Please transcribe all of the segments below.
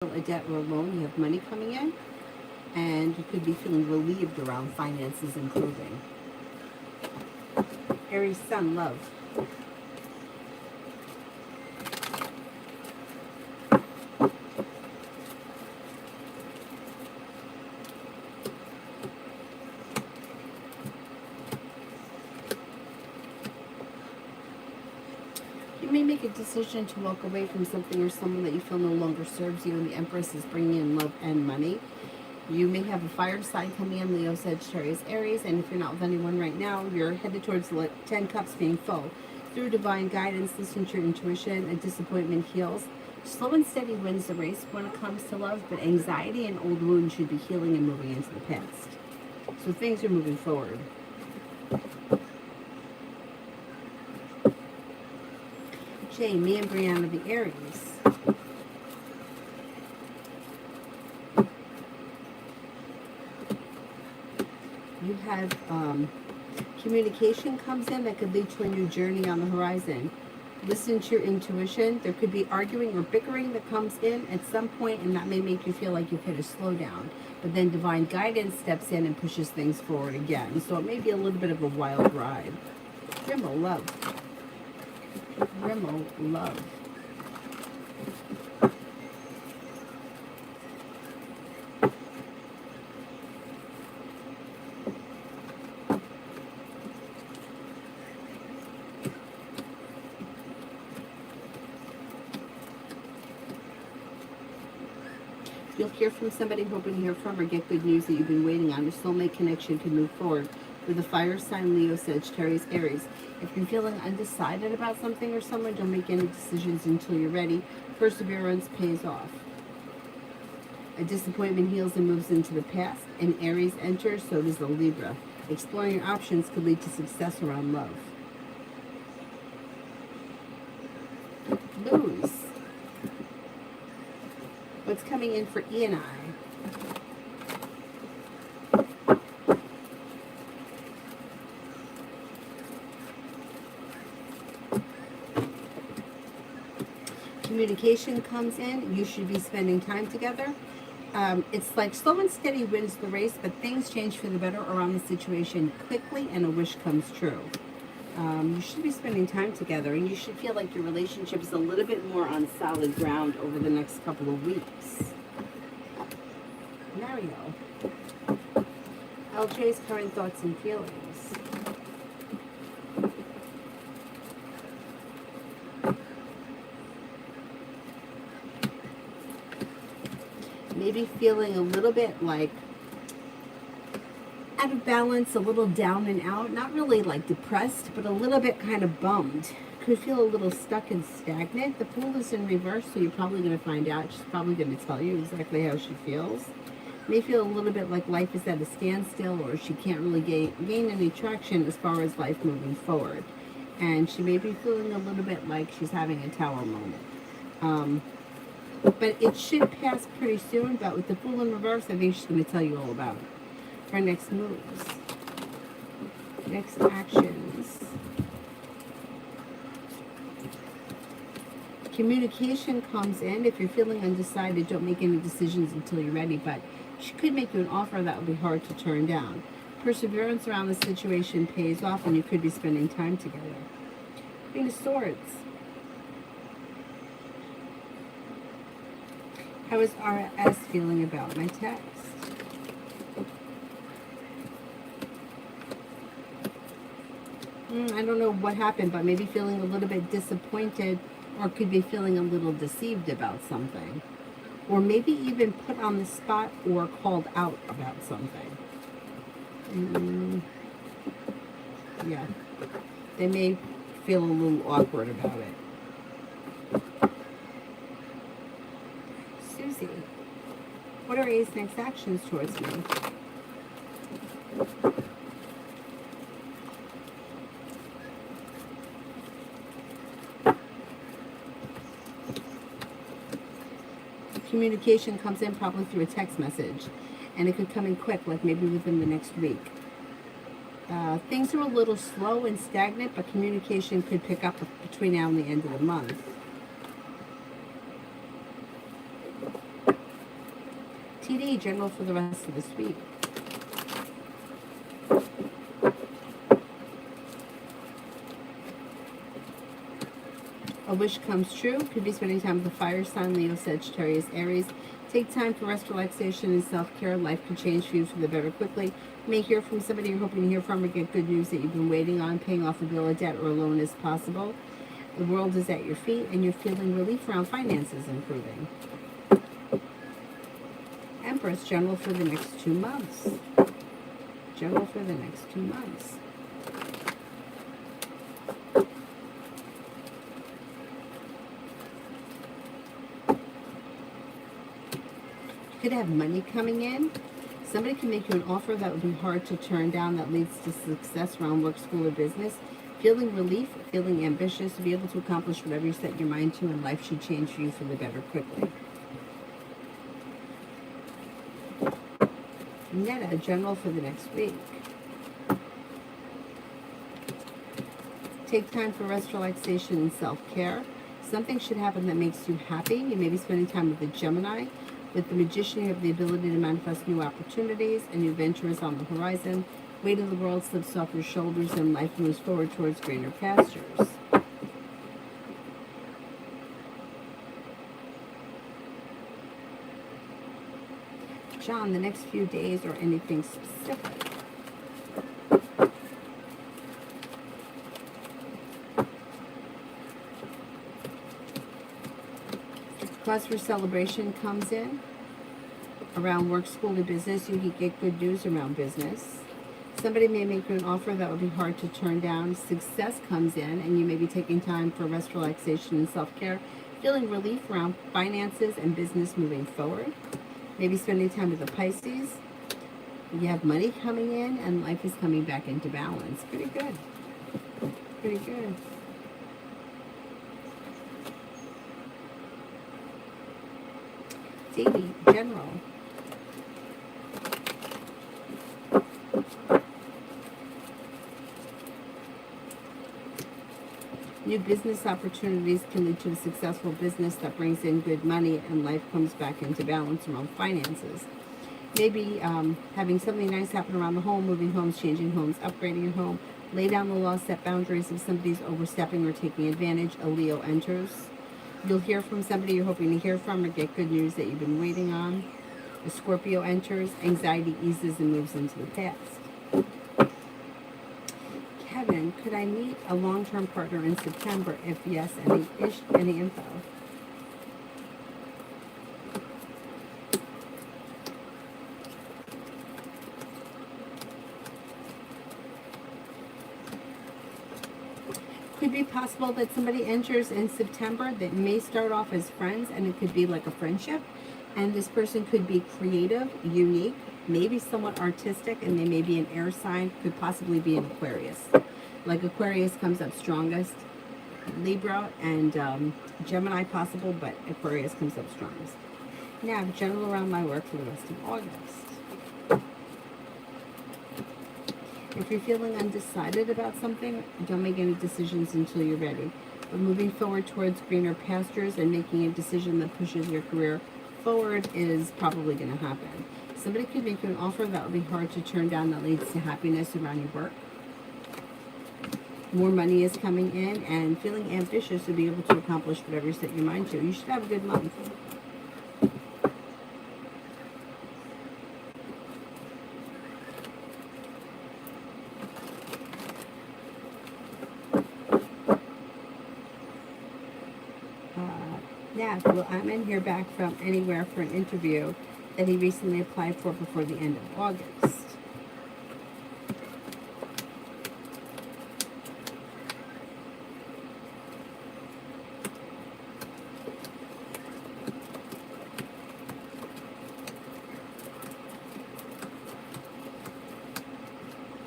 A debt or a loan, you have money coming in, and you could be feeling relieved around finances improving. Aries Sun, love. You may make a decision to walk away from something or someone that you feel no longer serves you, and the Empress is bringing in love and money. You may have a fire sign coming in, Leo, Sagittarius, Aries, and if you're not with anyone right now, you're headed towards 10 cups being full. Through divine guidance, listen to your intuition, and disappointment heals. Slow and steady wins the race when it comes to love, but anxiety and old wounds should be healing and moving into the past. So things are moving forward. Jay, me and Brianna, the Aries. You have communication comes in that could lead to a new journey on the horizon. Listen to your intuition. There could be arguing or bickering that comes in at some point, and that may make you feel like you've hit a slowdown. But then divine guidance steps in and pushes things forward again. So it may be a little bit of a wild ride. Rimmel, love. Rimmel, love. You'll hear from somebody hoping to hear from or get good news that you've been waiting on. Your soulmate connection can move forward with a fire sign, Leo, Sagittarius, Aries. If you're feeling undecided about something or someone, don't make any decisions until you're ready. Perseverance pays off. A disappointment heals and moves into the past. And Aries enters, so does the Libra. Exploring your options could lead to success around love. Lose. What's coming in for E and I? Communication comes in. You should be spending time together. It's like slow and steady wins the race, but things change for the better around the situation quickly, and a wish comes true. You should be spending time together, and you should feel like your relationship is a little bit more on solid ground over the next couple of weeks. Mario. LJ's current thoughts and feelings. Maybe feeling a little bit like out of balance, a little down and out, not really like depressed, but a little bit kind of bummed. Could feel a little stuck and stagnant. The Fool is in reverse, so you're probably going to find out. She's probably going to tell you exactly how she feels. May feel a little bit like life is at a standstill, or she can't really gain any traction as far as life moving forward. And she may be feeling a little bit like she's having a tower moment. But it should pass pretty soon, but with the Fool in reverse, I think she's going to tell you all about it. Her next moves, next actions. Communication comes in. If you're feeling undecided, don't make any decisions until you're ready, but she could make you an offer that will be hard to turn down. Perseverance around the situation pays off, and you could be spending time together. Queen of Swords. How is RS feeling about my text? I don't know what happened, but maybe feeling a little bit disappointed, or could be feeling a little deceived about something. Or maybe even put on the spot or called out about something. Yeah. They may feel a little awkward about it. Susie, what are A's next actions towards me? Communication comes in probably through a text message, and it could come in quick, like maybe within the next week. Things are a little slow and stagnant, but communication could pick up between now and the end of the month. TD, general for the rest of this week. A wish comes true. Could be spending time with the fire sign, Leo, Sagittarius, Aries. Take time for rest, relaxation, and self-care. Life could change for you for the better quickly. You may hear from somebody you're hoping to hear from or get good news that you've been waiting on. Paying off a bill, a debt, or a loan is possible. The world is at your feet, and you're feeling relief around finances improving. Empress, general for the next 2 months. General for the next 2 months. You could have money coming in. Somebody can make you an offer that would be hard to turn down that leads to success around work, school, or business. Feeling relief, feeling ambitious to be able to accomplish whatever you set your mind to, and life should change for you for the better quickly. Netta, general for the next week. Take time for rest, relaxation, and self-care. Something should happen that makes you happy. You may be spending time with the Gemini. With the Magician, you have the ability to manifest new opportunities. A new venture is on the horizon. Weight of the world slips off your shoulders and life moves forward towards greener pastures. John, the next few days or anything specific? Cause for celebration comes in. Around work, school, and business, you can get good news around business. Somebody may make you an offer that would be hard to turn down. Success comes in, and you may be taking time for rest, relaxation, and self-care. Feeling relief around finances and business moving forward. Maybe spending time with the Pisces. You have money coming in, and life is coming back into balance. Pretty good. Pretty good. Davey, general. New business opportunities can lead to a successful business that brings in good money, and life comes back into balance around finances. Maybe having something nice happen around the home, moving homes, changing homes, upgrading your home. Lay down the law, set boundaries. If somebody's overstepping or taking advantage, a Leo enters. You'll hear from somebody you're hoping to hear from or get good news that you've been waiting on. A Scorpio enters. Anxiety eases and moves into the past. Kevin, could I meet a long-term partner in September? If yes, any info? Could be possible that somebody enters in September that may start off as friends, and it could be like a friendship. And this person could be creative, unique, maybe somewhat artistic, and they may be an air sign, could possibly be an Aquarius. Like Aquarius comes up strongest. Libra and Gemini possible, but Aquarius comes up strongest. Now, general around my work for the rest of August. If you're feeling undecided about something, don't make any decisions until you're ready. But moving forward towards greener pastures and making a decision that pushes your career forward is probably going to happen. Somebody could make you an offer that will be hard to turn down that leads to happiness around your work. More money is coming in, and feeling ambitious to be able to accomplish whatever you set your mind to. You should have a good month. Yeah, well, I'm in here back from anywhere for an interview that he recently applied for before the end of August.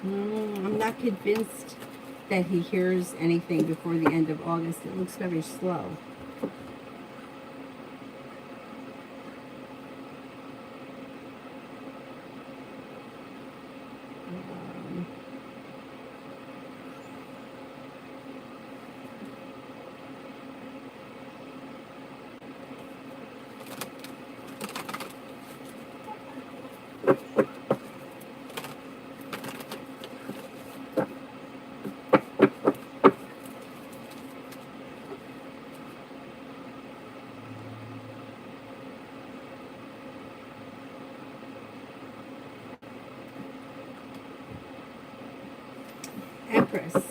I'm not convinced that he hears anything before the end of August. It looks very slow. Empress.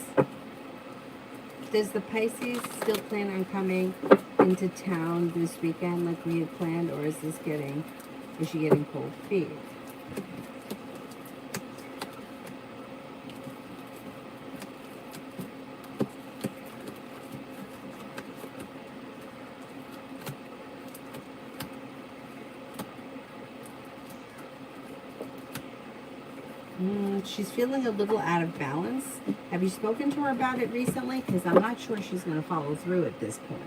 Does the Pisces still plan on coming into town this weekend like we had planned, or is she getting cold feet? She's feeling a little out of balance. Have you spoken to her about it recently? Because I'm not sure she's going to follow through at this point.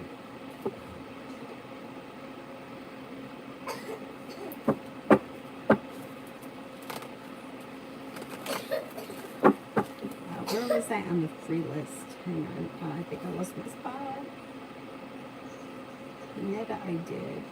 Where was I on the free list? Hang on. I think I lost my spot. Netta, I did.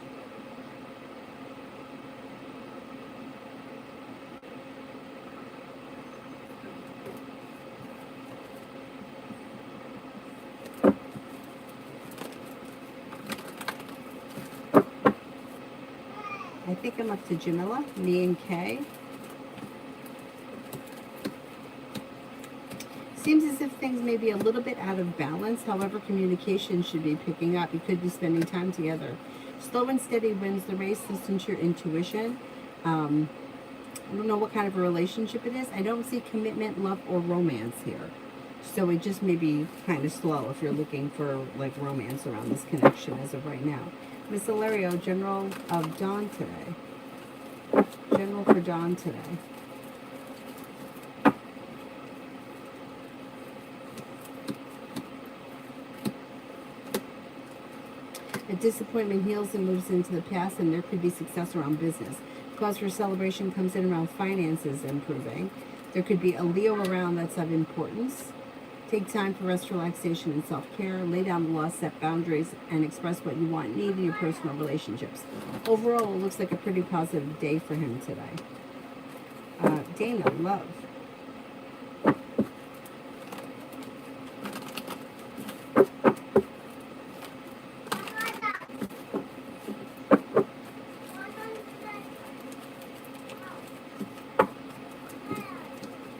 I think I'm up to Jamila, me and Kay. Seems as if things may be a little bit out of balance. However, communication should be picking up. You could be spending time together. Slow and steady wins the race. Listen to your intuition. I don't know what kind of a relationship it is. I don't see commitment, love, or romance here. So it just may be kind of slow if you're looking for like romance around this connection as of right now. Miss Hilario, General of Dawn today. General for Dawn today. A disappointment heals and moves into the past, and there could be success around business. Cause for celebration comes in around finances improving. There could be a Leo around that's of importance. Take time for rest, relaxation, and self-care. Lay down the law, set boundaries, and express what you want, need in your personal relationships. Overall, it looks like a pretty positive day for him today. Dana, love.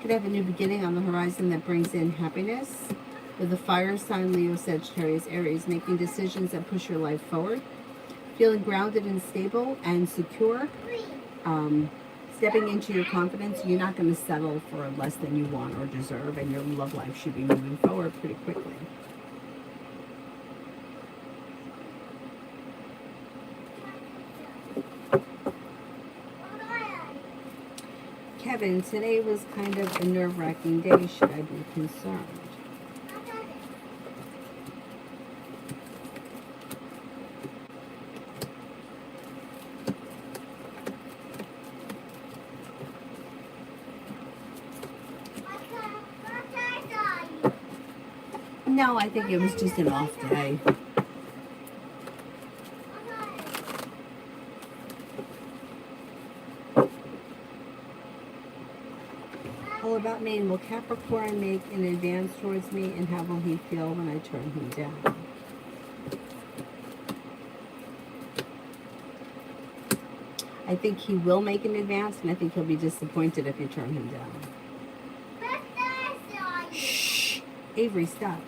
Could have a new beginning on the horizon that brings in happiness. With the fire sign, Leo, Sagittarius, Aries, making decisions that push your life forward. Feeling grounded and stable and secure. Stepping into your confidence. You're not going to settle for less than you want or deserve, and your love life should be moving forward pretty quickly. Kevin, today was kind of a nerve-wracking day. Should I be concerned? No, I think it was just an off day. All about me, and will Capricorn make an advance towards me, and how will he feel when I turn him down? I think he will make an advance, and I think he'll be disappointed if you turn him down. Shh! Avery, stop.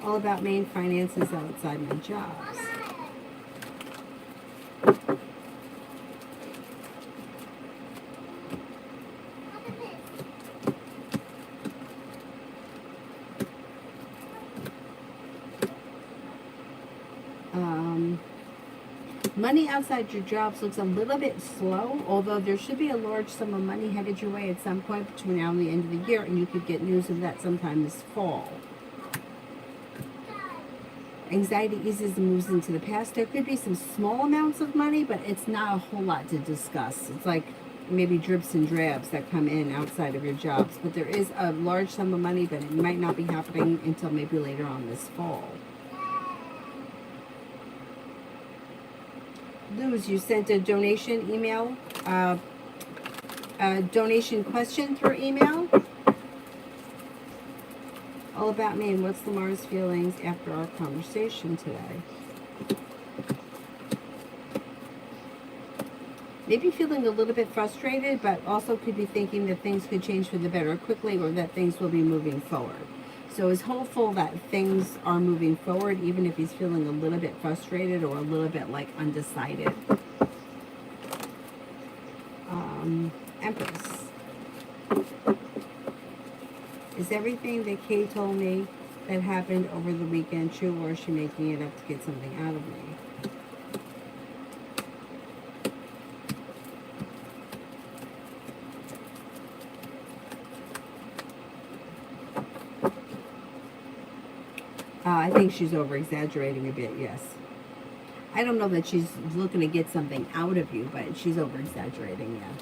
All about main finances outside my jobs. Money outside your jobs looks a little bit slow, although there should be a large sum of money headed your way at some point between now and the end of the year, and you could get news of that sometime this fall. Anxiety eases and moves into the past. There could be some small amounts of money, but it's not a whole lot to discuss. It's like maybe drips and drabs that come in outside of your jobs, but there is a large sum of money, but it might not be happening until maybe later on this fall. Luz, you sent a donation email, a donation question through email. All about me, and what's Lamar's feelings after our conversation today? Maybe feeling a little bit frustrated, but also could be thinking that things could change for the better quickly, or that things will be moving forward. So he's hopeful that things are moving forward, even if he's feeling a little bit frustrated or a little bit like undecided. Empress. Is everything that Kay told me that happened over the weekend true, or is she making it up to get something out of me? I think she's over-exaggerating a bit, yes. I don't know that she's looking to get something out of you, but she's over-exaggerating, yeah.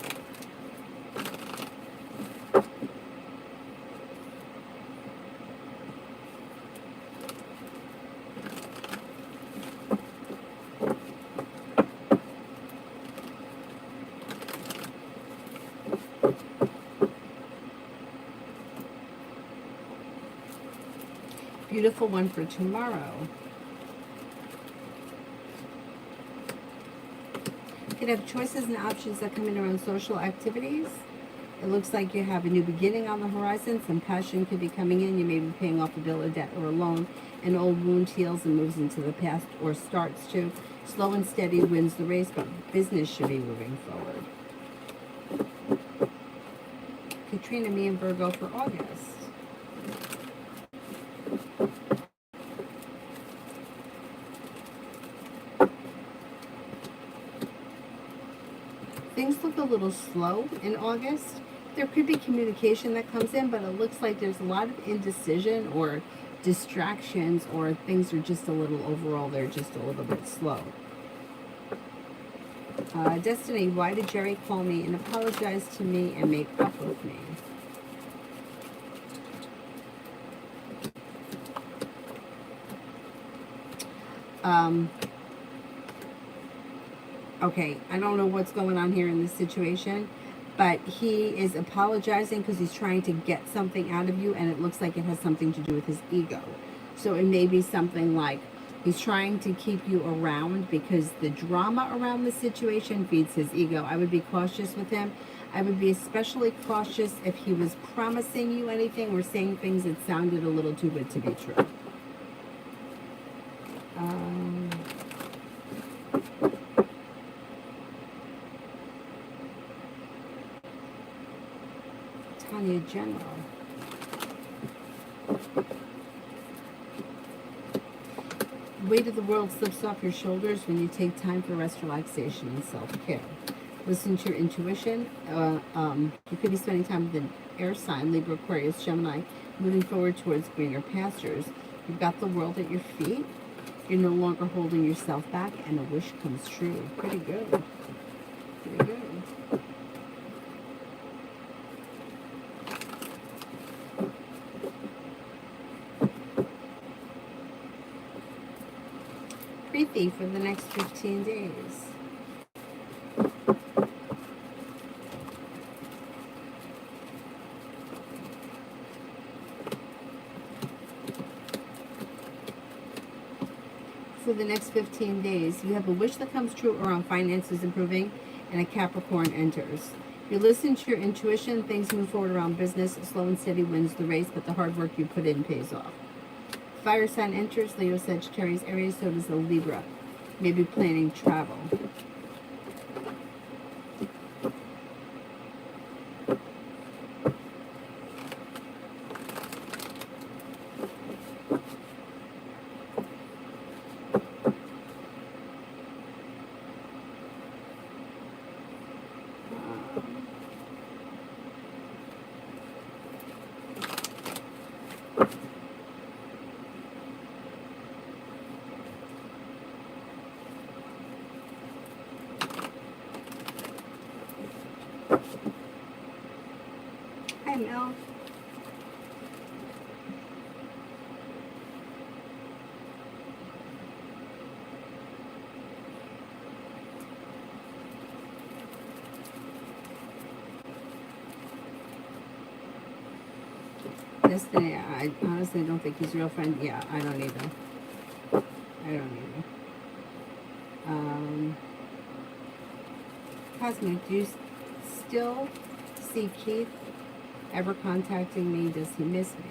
Beautiful one for tomorrow. You could have choices and options that come in around social activities. It looks like you have a new beginning on the horizon. Some passion could be coming in. You may be paying off a bill, a debt, or a loan. An old wound heals and moves into the past, or starts to. Slow and steady wins the race, but business should be moving forward. Katrina, me and Virgo for August. Things look a little slow in August. There could be communication that comes in, but it looks like there's a lot of indecision or distractions, or things are just a little, overall, they're just a little bit slow. Destiny, why did Jerry call me and apologize to me and make up with me? Okay, I don't know what's going on here in this situation, but he is apologizing because he's trying to get something out of you, and it looks like it has something to do with his ego. So it may be something like he's trying to keep you around because the drama around the situation feeds his ego. I would be cautious with him. I would be especially cautious if he was promising you anything or saying things that sounded a little too good to be true. Tanya General. Weight of the world slips off your shoulders when you take time for rest, relaxation, and self-care. Listen to your intuition. You could be spending time with an air sign, Libra, Aquarius, Gemini, moving forward towards greener pastures. You've got the world at your feet. You're no longer holding yourself back, and a wish comes true. Pretty good. Pretty good. Preeti for the next 15 days. For the next 15 days, you have a wish that comes true around finances improving, and a Capricorn enters. You listen to your intuition, things move forward around business. Slow and steady wins the race, but the hard work you put in pays off. Fire sign enters, Leo, Sagittarius, Aries, so does the Libra. Maybe planning travel. Hi, Mel. Destiny, I honestly don't think he's a real friend. Yeah, I don't either. I don't either. Cosmic, do you still see Keith ever contacting me? Does he miss me?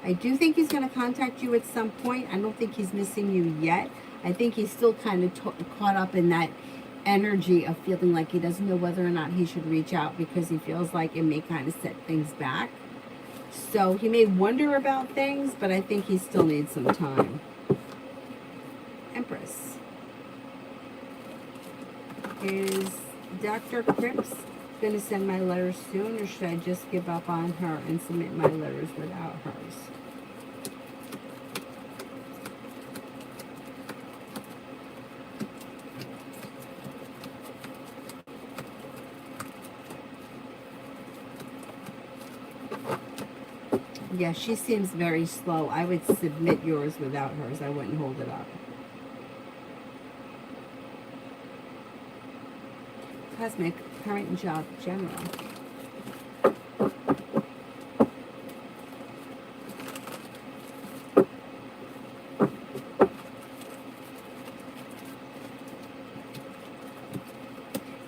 I do think he's going to contact you at some point. I don't think he's missing you yet. I think he's still kind of caught up in that energy of feeling like he doesn't know whether or not he should reach out because he feels like it may kind of set things back. So he may wonder about things, but I think he still needs some time. Empress. Is Dr. Cripps going to send my letters soon, or should I just give up on her and submit my letters without hers? Yeah, she seems very slow. I would submit yours without hers. I wouldn't hold it up. Cosmic, current job, general. You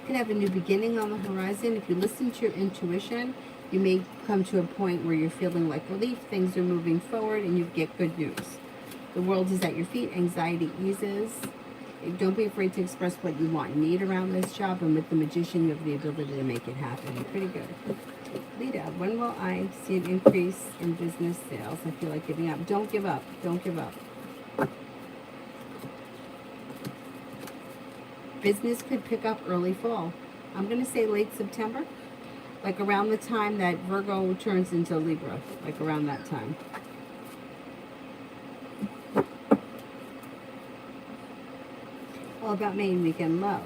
could have a new beginning on the horizon. If you listen to your intuition, you may come to a point where you're feeling like relief, things are moving forward, and you get good news. The world is at your feet, anxiety eases. Don't be afraid to express what you want and need around this job, and with the Magician, you have the ability to make it happen. Pretty good. Lita, when will I see an increase in business sales? I feel like giving up. Don't give up. Don't give up. Business could pick up early fall. I'm going to say late September. Like around the time that Virgo turns into Libra, like around that time. All about Maine weekend love.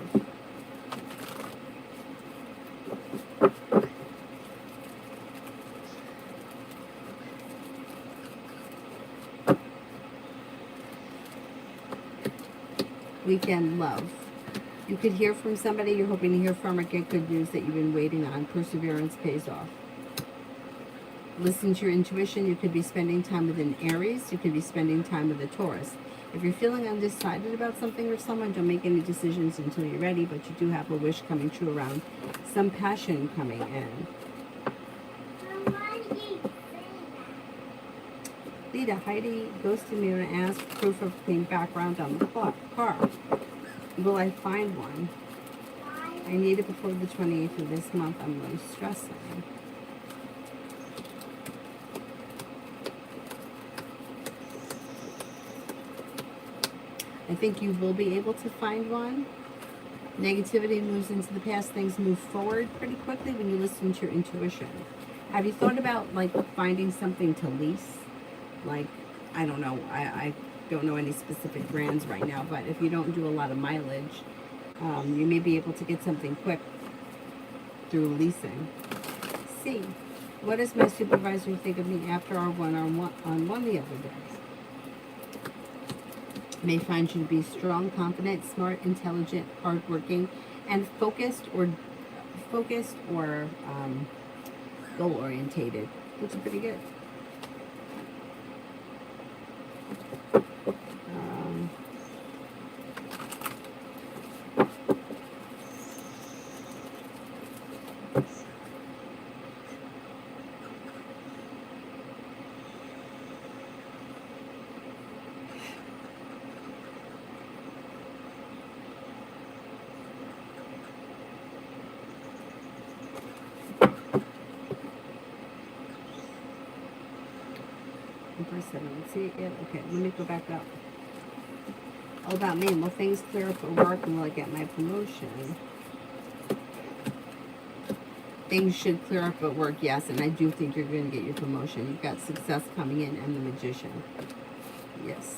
Weekend love. You could hear from somebody you're hoping to hear from or get good news that you've been waiting on. Perseverance pays off. Listen to your intuition. You could be spending time with an Aries. You could be spending time with a Taurus. If you're feeling undecided about something or someone, don't make any decisions until you're ready, but you do have a wish coming true around some passion coming in. Lita, Heidi ghosted me when I asked proof of clean background on the car. Will I find one? I need it before the 28th of this month. I'm really stressing. I think you will be able to find one. Negativity moves into the past. Things move forward pretty quickly when you listen to your intuition. Have you thought about like finding something to lease? Like, I don't know. I don't know any specific brands right now, but if you don't do a lot of mileage, you may be able to get something quick through leasing. C. What does my supervisor think of me after our one-on-one the other day? May find you to be strong, confident, smart, intelligent, hardworking, and focused or goal-orientated, which is pretty good. See, yeah, okay, let me go back up. All about me. Will things clear up at work and will I get my promotion? Things should clear up at work, yes, and I do think you're going to get your promotion. You've got success coming in and the Magician. Yes.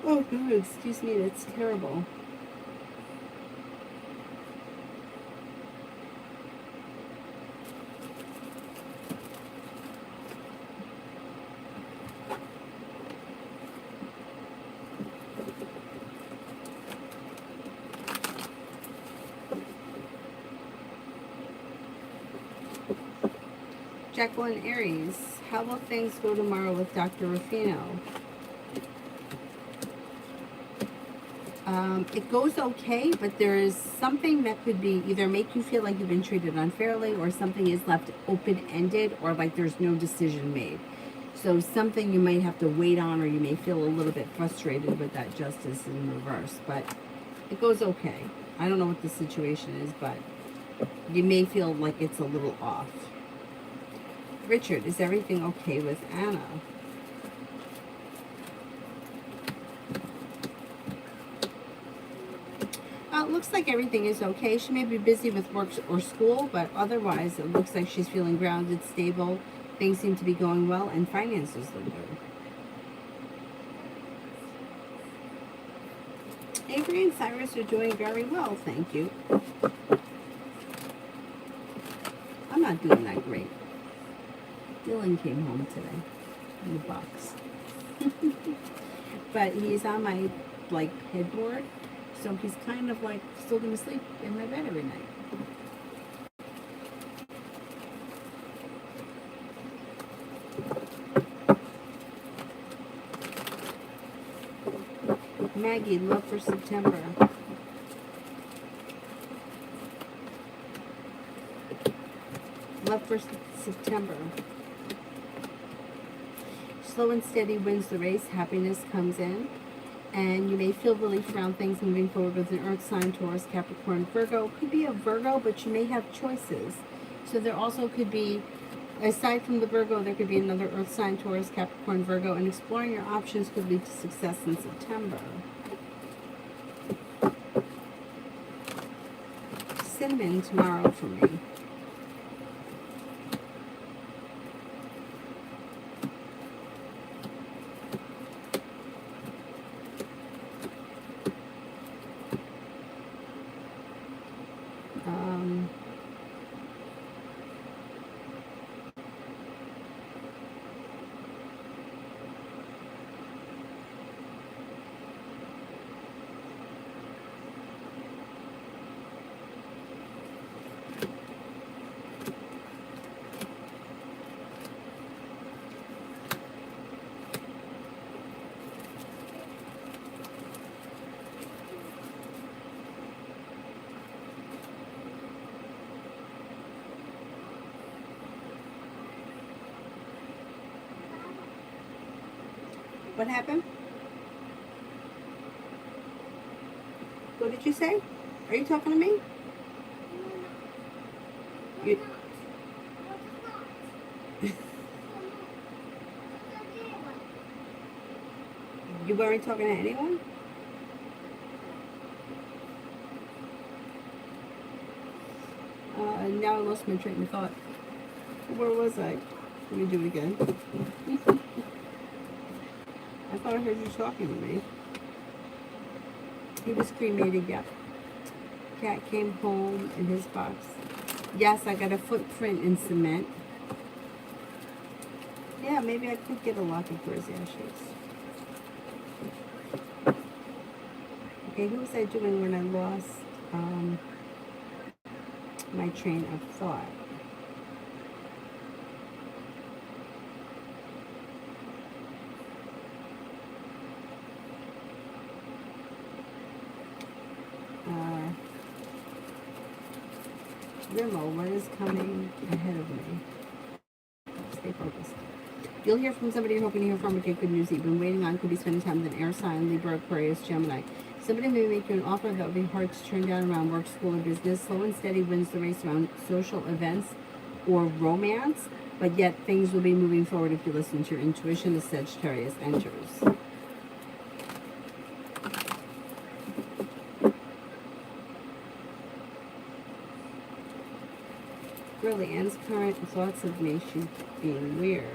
Oh, God, excuse me, that's terrible. Jacqueline Aries, how will things go tomorrow with Dr. Rufino? It goes okay, but there's something that could be either make you feel like you've been treated unfairly, or something is left open-ended, or like there's no decision made. So something you might have to wait on, or you may feel a little bit frustrated with that justice in reverse, but it goes okay. I don't know what the situation is, but you may feel like it's a little off. Richard, is everything okay with Anna? It looks like everything is okay. She may be busy with work or school, but otherwise it looks like she's feeling grounded, stable. Things seem to be going well, and finances look good. Avery and Cyrus are doing very well, thank you. I'm not doing that great. Dylan came home today in the box. But he's on my headboard, so he's kind of still gonna sleep in my bed every night. Maggie, love for September. Love for September. Slow and steady wins the race. Happiness comes in. And you may feel relief around things moving forward with an Earth sign, Taurus, Capricorn, Virgo. Could be a Virgo, but you may have choices. So there also could be, aside from the Virgo, there could be another Earth sign, Taurus, Capricorn, Virgo. And exploring your options could lead to success in September. Cinnamon tomorrow for me. What happened? What did you say? Are you talking to me? You... You weren't talking to anyone? Now I lost my train of thought. Where was I? Let me do it again. I thought I heard you talking to me. He was cremated, yep. Cat came home in his box. Yes, I got a footprint in cement. Yeah, maybe I could get a locket for his ashes. Okay, who was I doing when I lost my train of thought? Rimo, what is coming ahead of me? Stay focused. You'll hear from somebody you're hoping to hear from or get good news that you've been waiting on. Could be spending time with an air sign, Libra, Aquarius, Gemini. Somebody may make you an offer that will be hard to turn down around work, school, or business. Slow and steady wins the race around social events or romance, but yet things will be moving forward if you listen to your intuition as Sagittarius enters. Really, Anne's current thoughts of me, she's being weird.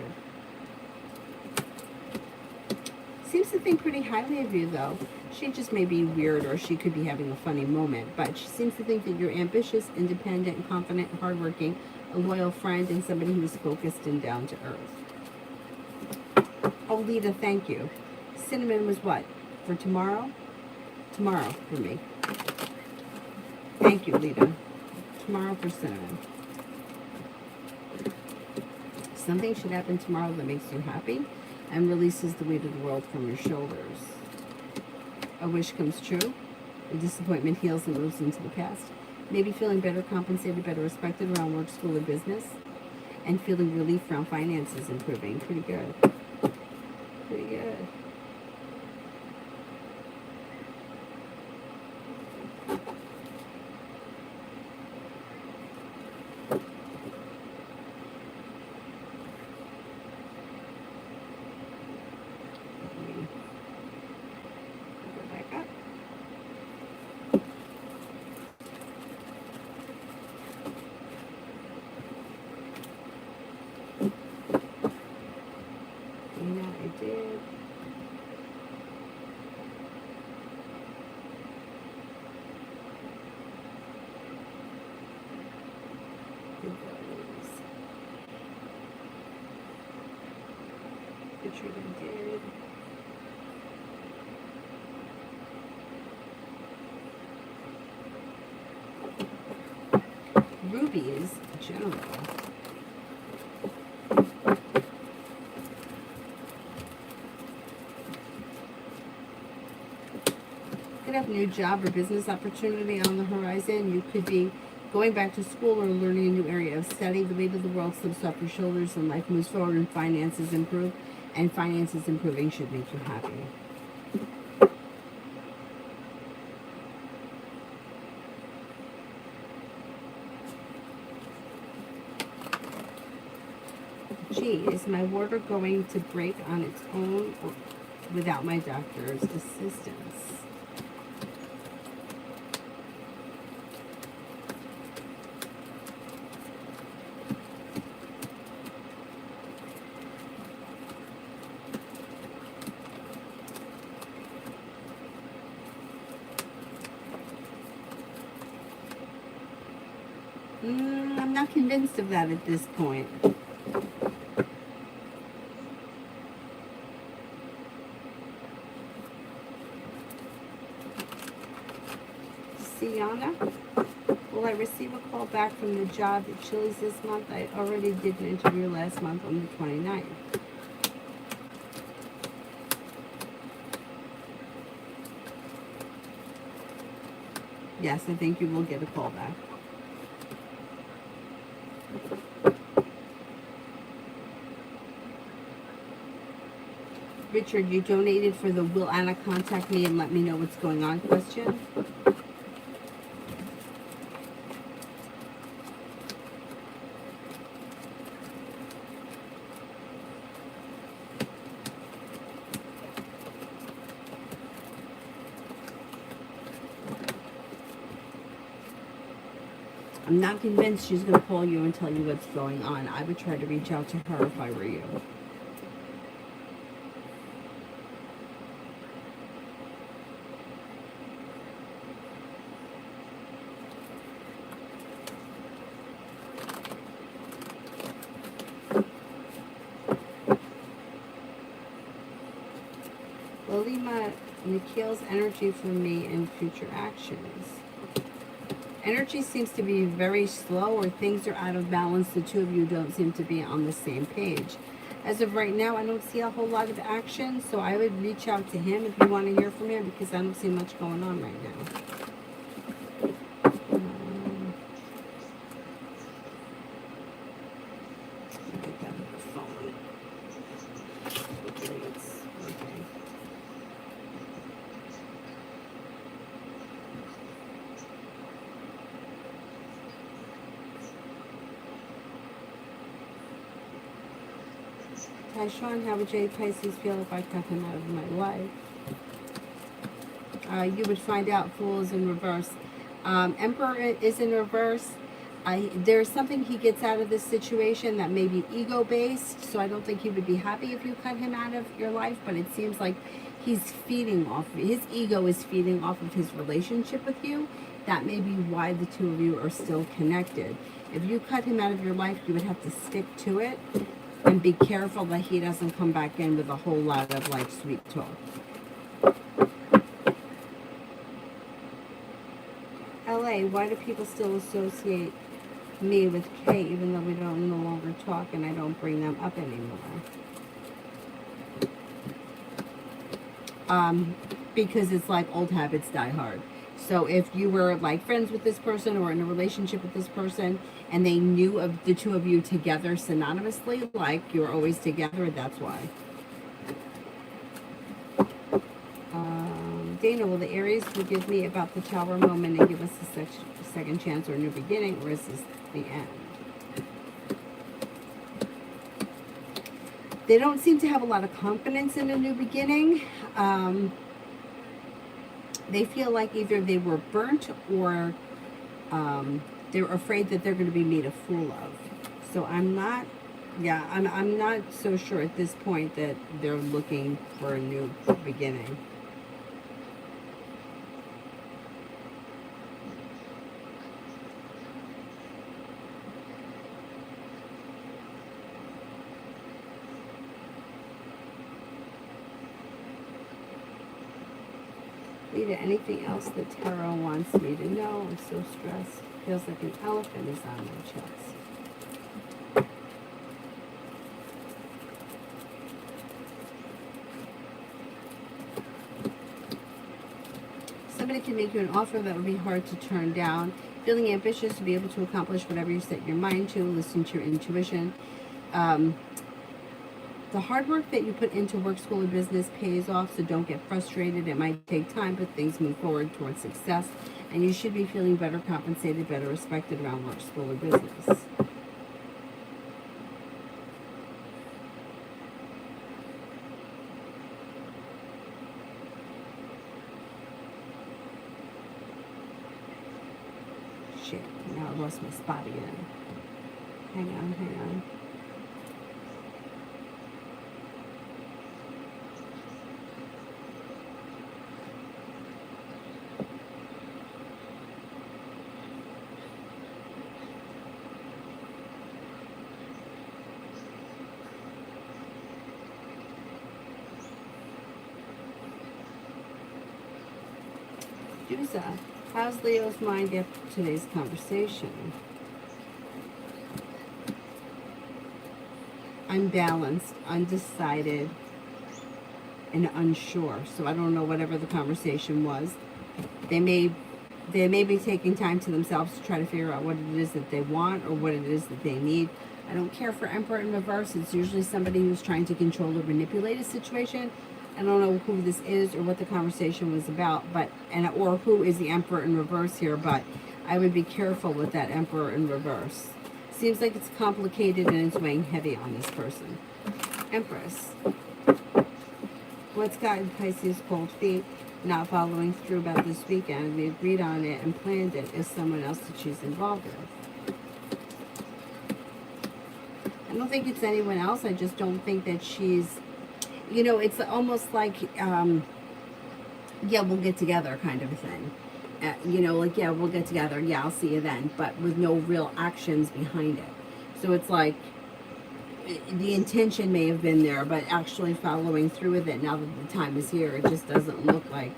Seems to think pretty highly of you, though. She just may be weird, or she could be having a funny moment, but she seems to think that you're ambitious, independent, confident, hardworking, a loyal friend, and somebody who is focused and down to earth. Oh, Lita, thank you. Cinnamon was what? For tomorrow? Tomorrow for me. Thank you, Lita. Tomorrow for cinnamon. Something should happen tomorrow that makes you happy and releases the weight of the world from your shoulders. A wish comes true. A disappointment heals and moves into the past. Maybe feeling better compensated, better respected around work, school, or business. And feeling relief around finances improving. Pretty good. Pretty good. Ruby is general. Could have a new job or business opportunity on the horizon. You could be going back to school or learning a new area of study. The weight of the world slips off your shoulders and life moves forward and finances improve. And finances improving should make you happy. Gee, is my water going to break on its own or without my doctor's assistance? I'm not convinced of that at this point. Sienna, will I receive a call back from the job at Chili's this month? I already did an interview last month on the 29th. Yes, I think you will get a call back. Richard, you donated for the will Anna contact me and let me know what's going on question. I'm not convinced she's going to call you and tell you what's going on. I would try to reach out to her if I were you. Lilima, Nikhil's energy for me in future actions. Energy seems to be very slow, or things are out of balance. The two of you don't seem to be on the same page. As of right now, I don't see a whole lot of action, so I would reach out to him if you want to hear from him, because I don't see much going on right now. Hi Sean, how would Jade Pisces feel if I cut him out of my life? You would find out Fool is in reverse. Emperor is in reverse. There's something he gets out of this situation that may be ego based, so I don't think he would be happy if you cut him out of your life, but it seems like he's feeding off, his ego is feeding off of his relationship with you. That may be why the two of you are still connected. If you cut him out of your life, you would have to stick to it and be careful that he doesn't come back in with a whole lot of like sweet talk. LA, why do people still associate me with Kay even though we don't no longer talk and I don't bring them up anymore? Because it's like old habits die hard. So if you were like friends with this person or in a relationship with this person and they knew of the two of you together synonymously, like you're always together, that's why. Dana, will the Aries forgive me about the Tower moment and give us a second chance or a new beginning, or is this the end? They don't seem to have a lot of confidence in a new beginning. They feel like either they were burnt or they're afraid that they're going to be made a fool of. So I'm not so sure at this point that they're looking for a new beginning. Lita, anything else that Tarot wants me to know? I'm so stressed. Feels like an elephant is on my chest. Somebody can make you an offer that would be hard to turn down. Feeling ambitious to be able to accomplish whatever you set your mind to. Listen to your intuition. The hard work that you put into work, school, or business pays off, so don't get frustrated. It might take time, but things move forward towards success, and you should be feeling better compensated, better respected around work, school, or business. Shit, now I lost my spot again. Hang on. Jusa, how's Leo's mind after today's conversation? Unbalanced, undecided, and unsure. So I don't know whatever the conversation was. They may be taking time to themselves to try to figure out what it is that they want or what it is that they need. I don't care for Emperor in reverse. It's usually somebody who's trying to control or manipulate a situation. I don't know who this is or what the conversation was about, or who is the Emperor in reverse here, but I would be careful with that Emperor in reverse. Seems like it's complicated and it's weighing heavy on this person. Empress. What's gotten Pisces cold feet? Not following through about this weekend. We agreed on it and planned it. Is someone else that she's involved with? I don't think it's anyone else. I just don't think that she's, it's almost like, yeah, we'll get together kind of a thing. Yeah, we'll get together. Yeah, I'll see you then. But with no real actions behind it. So it's like the intention may have been there, but actually following through with it now that the time is here, it just doesn't look like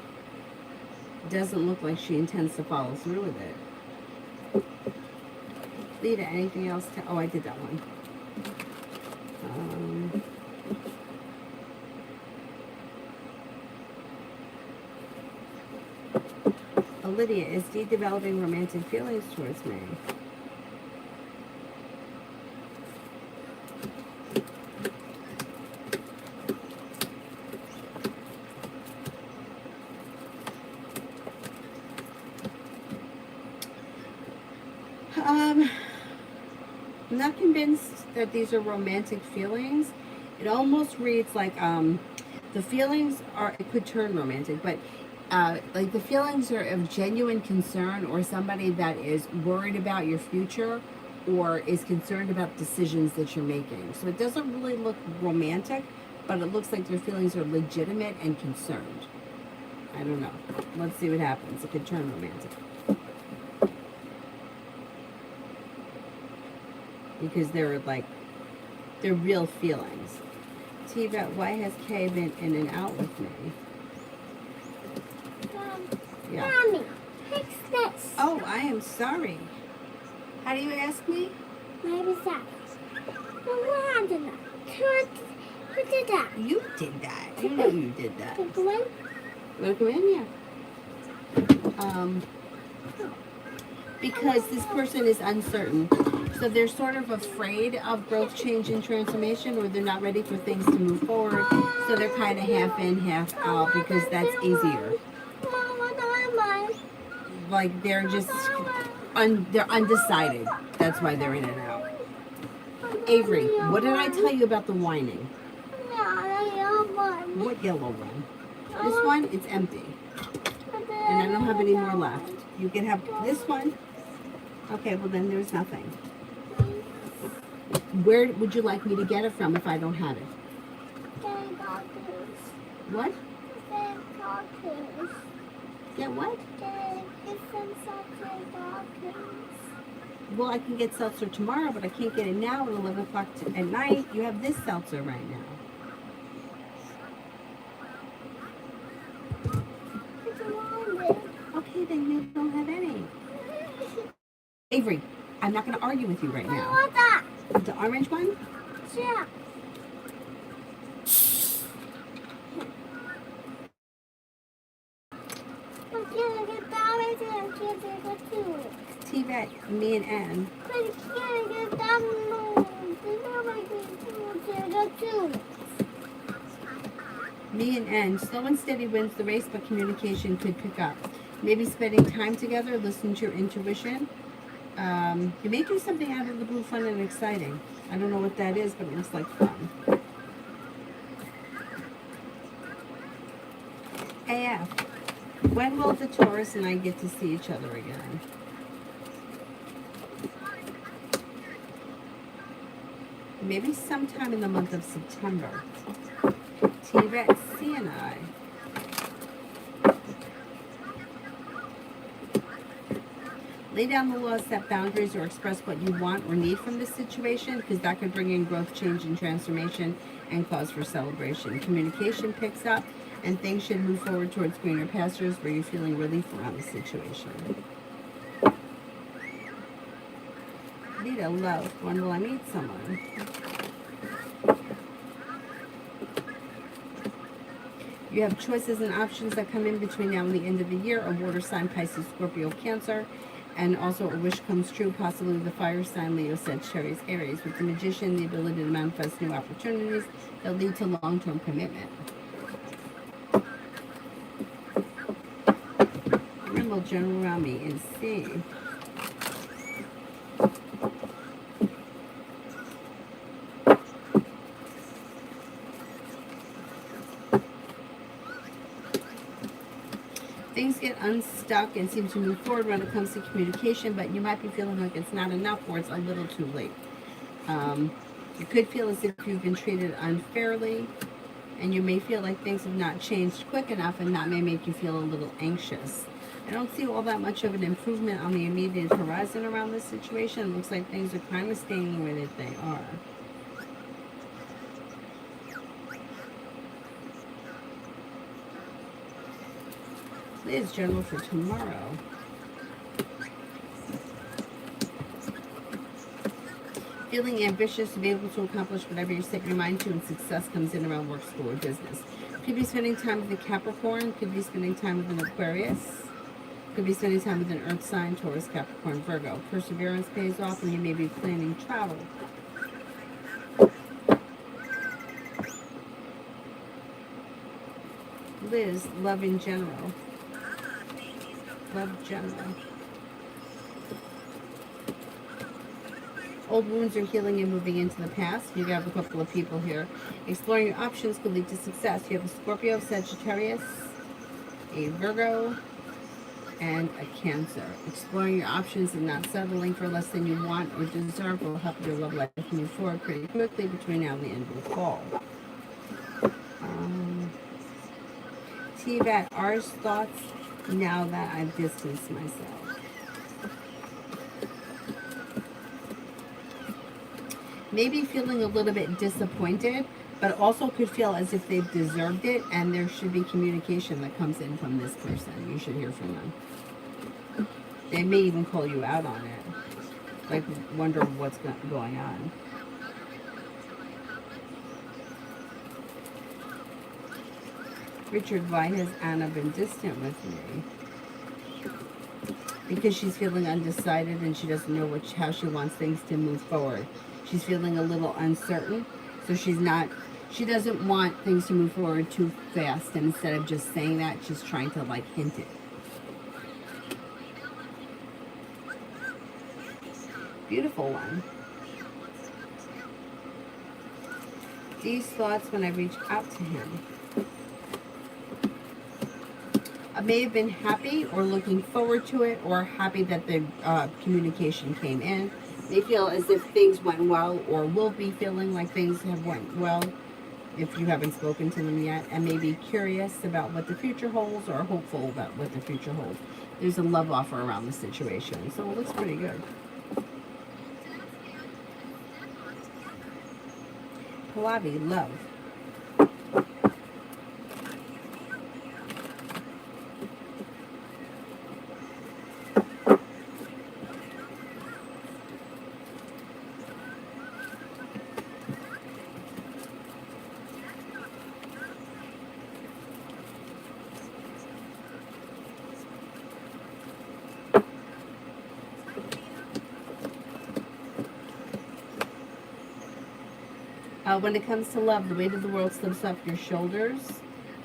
she intends to follow through with it. Lita, anything else? Oh, I did that one. Lydia, is Dee developing romantic feelings towards me? I'm not convinced that these are romantic feelings. It almost reads like the feelings are, it could turn romantic, but Like the feelings are of genuine concern, or somebody that is worried about your future or is concerned about decisions that you're making. So it doesn't really look romantic, but it looks like their feelings are legitimate and concerned. I don't know. Let's see what happens. It could turn romantic. Because they're like, they're real feelings. Tiva, why has Kay been in and out with me? Yeah. Mommy, fix this. Oh, I am sorry. How do you ask me? Maybe that. Who did that? You did that. You know you did that. The blue? You want to come in? Yeah. Because this person is uncertain. So they're sort of afraid of growth, change, and transformation, or they're not ready for things to move forward. So they're kind of half in, half out, because that's easier. Like they're just, they're undecided. That's why they're in and out. Avery, what did I tell you about the whining? What yellow one? This one, it's empty. And I don't have any more left. You can have this one. Okay, well then there's nothing. Where would you like me to get it from if I don't have it? What? Get what? Well, I can get seltzer tomorrow, but I can't get it now at 11 o'clock at night. You have this seltzer right now. Okay, then you don't have any. Avery, I'm not going to argue with you right now. I want that. The orange one? Yeah. I'm gonna get that one and I'm gonna get two. T-Vet, me and Ann. But I can't get that one. Me and Ann, slow and steady wins the race, but communication could pick up. Maybe spending time together, listen to your intuition. You may do something out of the blue, fun and exciting. I don't know what that is, but it looks like fun. AF, when will the Taurus and I get to see each other again? Maybe sometime in the month of September. T-Vet, C and I. Lay down the law, set boundaries, or express what you want or need from this situation, because that could bring in growth, change, and transformation and cause for celebration. Communication picks up, and things should move forward towards greener pastures where you're feeling relief around the situation. Lita, love, when will I meet someone? You have choices and options that come in between now and the end of the year. A water sign, Pisces, Scorpio, Cancer. And also a wish comes true, possibly the fire sign, Leo, Sagittarius, Aries. With the Magician, the ability to manifest new opportunities that lead to long-term commitment. Rainbow general around me is C. Things get unstuck and seem to move forward when it comes to communication, but you might be feeling like it's not enough or it's a little too late. You could feel as if you've been treated unfairly, and you may feel like things have not changed quick enough, and that may make you feel a little anxious. I don't see all that much of an improvement on the immediate horizon around this situation. It looks like things are kind of staying the way that they are. Liz, general for tomorrow. Feeling ambitious to be able to accomplish whatever you set your mind to, and success comes in around work, school, or business. Could be spending time with a Capricorn. Could be spending time with an Aquarius. Could be spending time with an Earth sign, Taurus, Capricorn, Virgo. Perseverance pays off, and you may be planning travel. Liz, love in general. Love general. Old wounds are healing and moving into the past. You have a couple of people here. Exploring your options could lead to success. You have a Scorpio, Sagittarius, a Virgo, and a Cancer. Exploring your options and not settling for less than you want or deserve will help your love life move forward pretty quickly between now and the end of the fall. T-Bat, ours thoughts now that I've distanced myself. Maybe feeling a little bit disappointed, but also could feel as if they've deserved it, and there should be communication that comes in from this person. You should hear from them. They may even call you out on it. Like, wonder what's going on. Richard, why has Anna been distant with me? Because she's feeling undecided and she doesn't know how she wants things to move forward. She's feeling a little uncertain, so she doesn't want things to move forward too fast, and instead of just saying that, she's trying to like hint it. Beautiful one. These thoughts when I reach out to him. I may have been happy or looking forward to it, or happy that the communication came in. They feel as if things went well, or will be feeling like things have went well if you haven't spoken to them yet, and maybe curious about what the future holds or hopeful about what the future holds. There's a love offer around the situation, so it looks pretty good. Pallavi, love. When it comes to love, the weight of the world slips off your shoulders.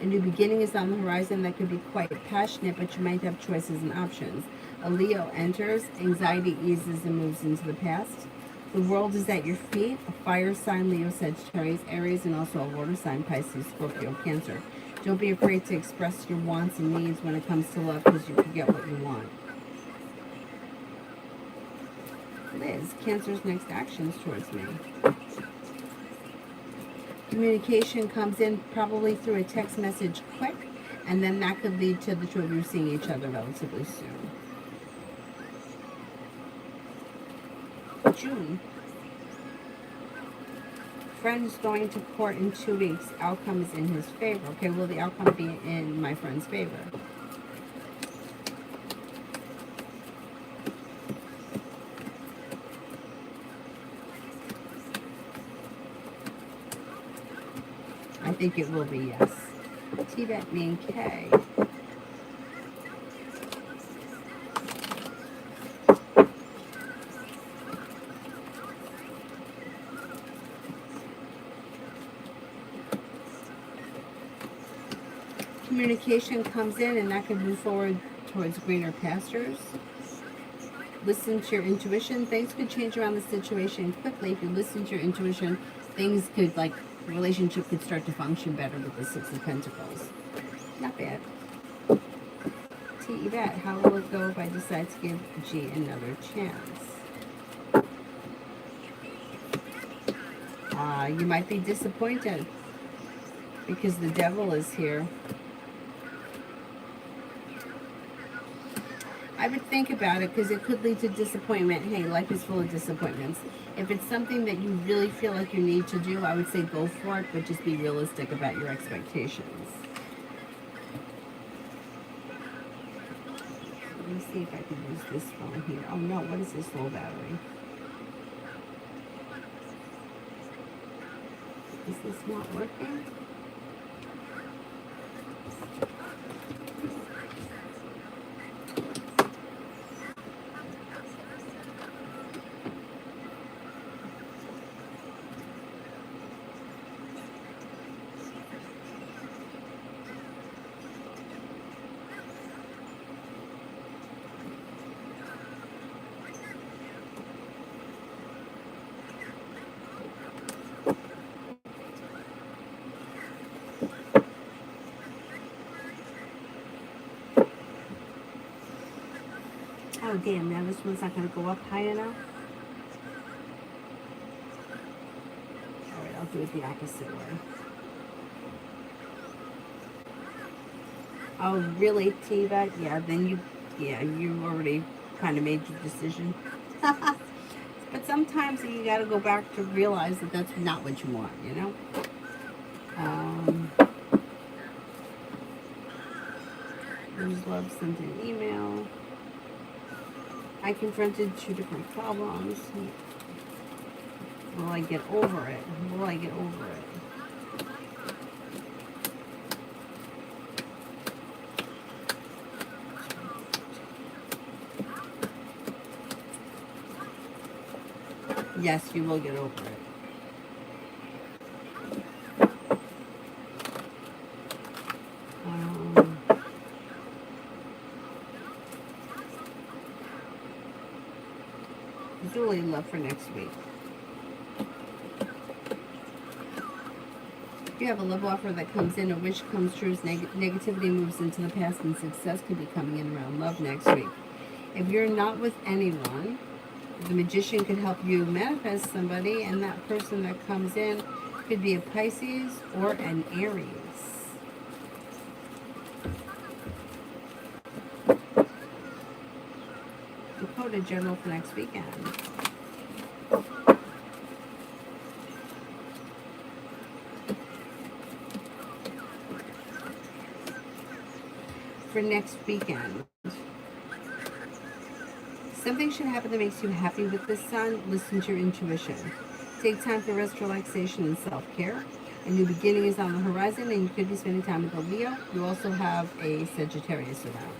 A new beginning is on the horizon that could be quite passionate, but you might have choices and options. A Leo enters, anxiety eases and moves into the past. The world is at your feet. A fire sign, Leo, Sagittarius, Aries, and also a water sign, Pisces, Scorpio, Cancer. Don't be afraid to express your wants and needs when it comes to love, because you can get what you want. Liz, Cancer's next actions towards me. Communication comes in probably through a text message quick, and then that could lead to the two of you seeing each other relatively soon. June. Friend's going to court in 2 weeks. Outcome is in his favor. Okay, will the outcome be in my friend's favor? I think it will be yes. T-Bet, me and K. Communication comes in, and that can move forward towards greener pastures. Listen to your intuition. Things could change around the situation quickly. If you listen to your intuition, things could, like, relationship could start to function better with the Six of Pentacles. Not bad. T-Bet, how will it go if I decide to give G another chance? You might be disappointed because the devil is here. I would think about it, because it could lead to disappointment. Hey, life is full of disappointments. If it's something that you really feel like you need to do, I would say go for it, but just be realistic about your expectations. Let me see if I can use this phone here. Oh no, what is this low battery? Is this not working? Oh, damn, now this one's not going to go up high enough. Alright, I'll do it the opposite way. Oh, really, Tiva? Yeah, then you already kind of made your decision. But sometimes you got to go back to realize that that's not what you want, you know? There's love sent an email. I confronted 2 different problems. Will I get over it? Will I get over it? Yes, you will get over it. Julie, love for next week. If you have a love offer that comes in, a wish comes true, negativity moves into the past, and success could be coming in around love next week. If you're not with anyone, the magician could help you manifest somebody, and that person that comes in could be a Pisces or an Aries. Dakota general for next weekend. For next weekend. Something should happen that makes you happy with the sun. Listen to your intuition. Take time for rest, relaxation, and self-care. A new beginning is on the horizon, and you could be spending time with a Leo. You also have a Sagittarius around.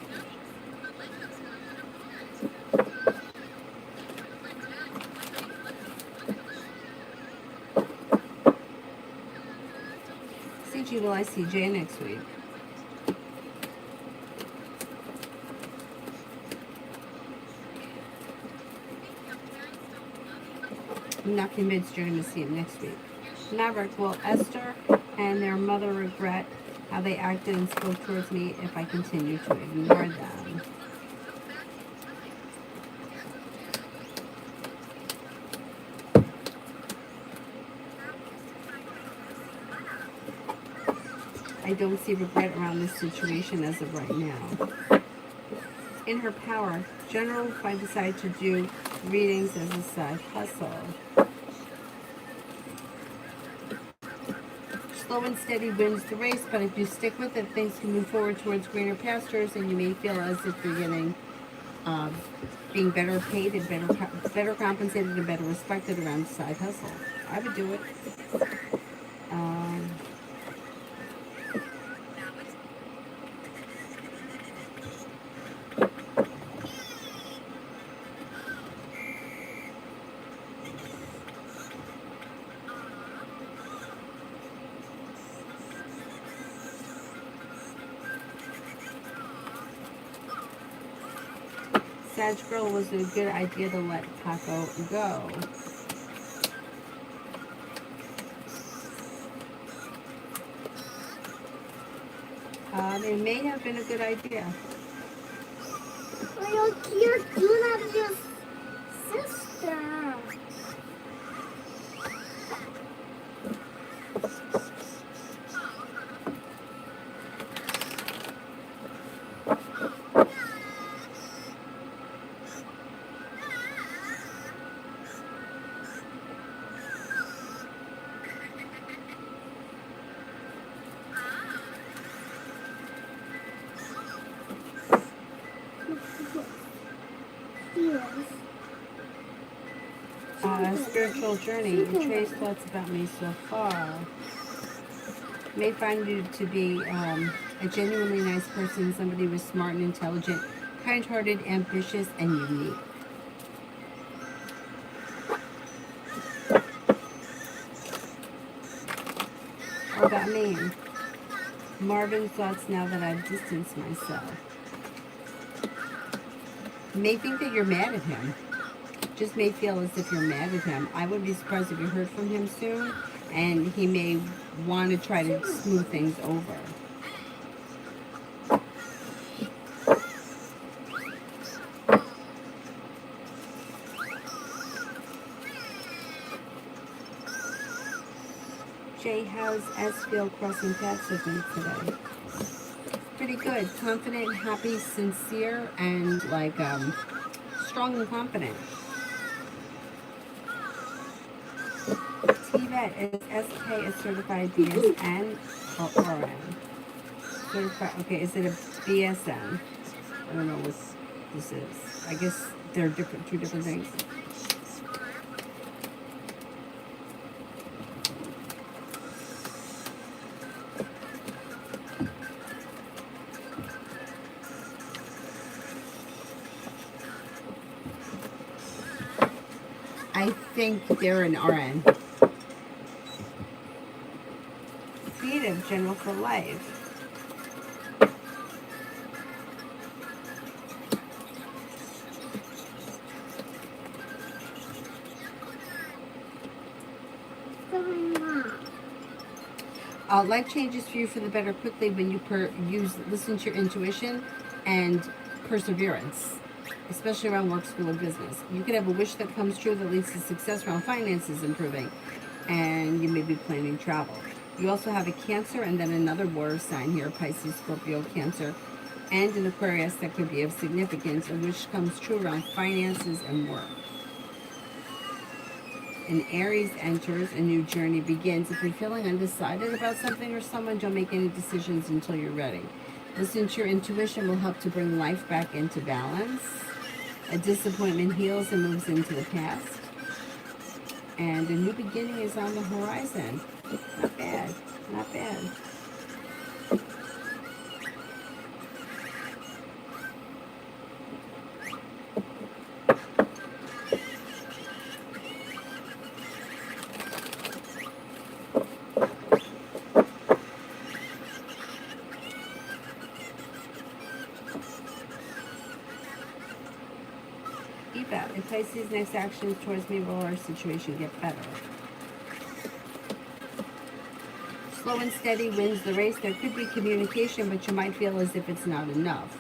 CG, will I see Jay next week? I'm not convinced you're going to see him next week. Maverick, will Esther and their mother regret how they acted and spoke towards me if I continue to ignore them? I don't see regret around this situation as of right now. In her power, General, if I decide to do readings as a side hustle. Slow and steady wins the race, but if you stick with it, things can move forward towards greener pastures, and you may feel as if you're getting, being better paid and better compensated and better respected around the side hustle. I would do it. Sag Girl, was it a good idea to let Paco go? It may have been a good idea. Well, you're not your sister. Spiritual journey. You trace thoughts about me so far. May find you to be a genuinely nice person, somebody who's smart and intelligent, kind-hearted, ambitious, and unique. What about me? Marvin's thoughts now that I've distanced myself. You may think that you're mad at him. Just may feel as if you're mad at him. I wouldn't be surprised if you heard from him soon, and he may want to try to smooth things over. Jay, how's Esfield crossing paths with me today? Pretty good. Confident, happy, sincere, and like strong and confident. T-Vet, is SK a certified BSN or RN? Certified, okay, is it a BSN? I don't know what this is. I guess they're different, two different things. I think they're an RN. Creative, general for life. Life changes for you for the better quickly when you listen to your intuition and perseverance, especially around work, school, or business. You could have a wish that comes true that leads to success around finances improving, and you may be planning travel. You also have a Cancer and then another water sign here, Pisces, Scorpio, Cancer, and an Aquarius that could be of significance. A wish comes true around finances and work. An Aries enters, a new journey begins. If you're feeling undecided about something or someone, don't make any decisions until you're ready. Listen to your intuition will help to bring life back into balance. A disappointment heals and moves into the past. And a new beginning is on the horizon. Not bad, not bad. If Pisces' next actions towards me will our situation get better. Slow and steady wins the race. There could be communication, but you might feel as if it's not enough.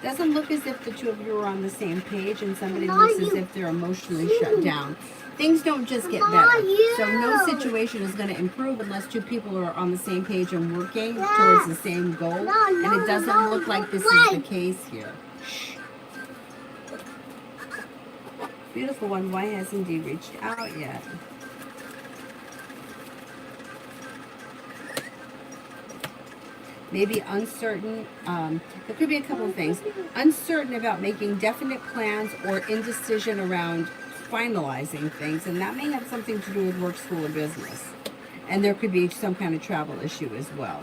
Doesn't look as if the two of you are on the same page, and somebody looks as if they're emotionally shut down. Things don't just get better. So no situation is going to improve unless two people are on the same page and working towards the same goal. And it doesn't look like this is the case here. Beautiful one, why hasn't he reached out yet? Maybe uncertain. There could be a couple of things. Uncertain about making definite plans or indecision around finalizing things. And that may have something to do with work, school, or business. And there could be some kind of travel issue as well.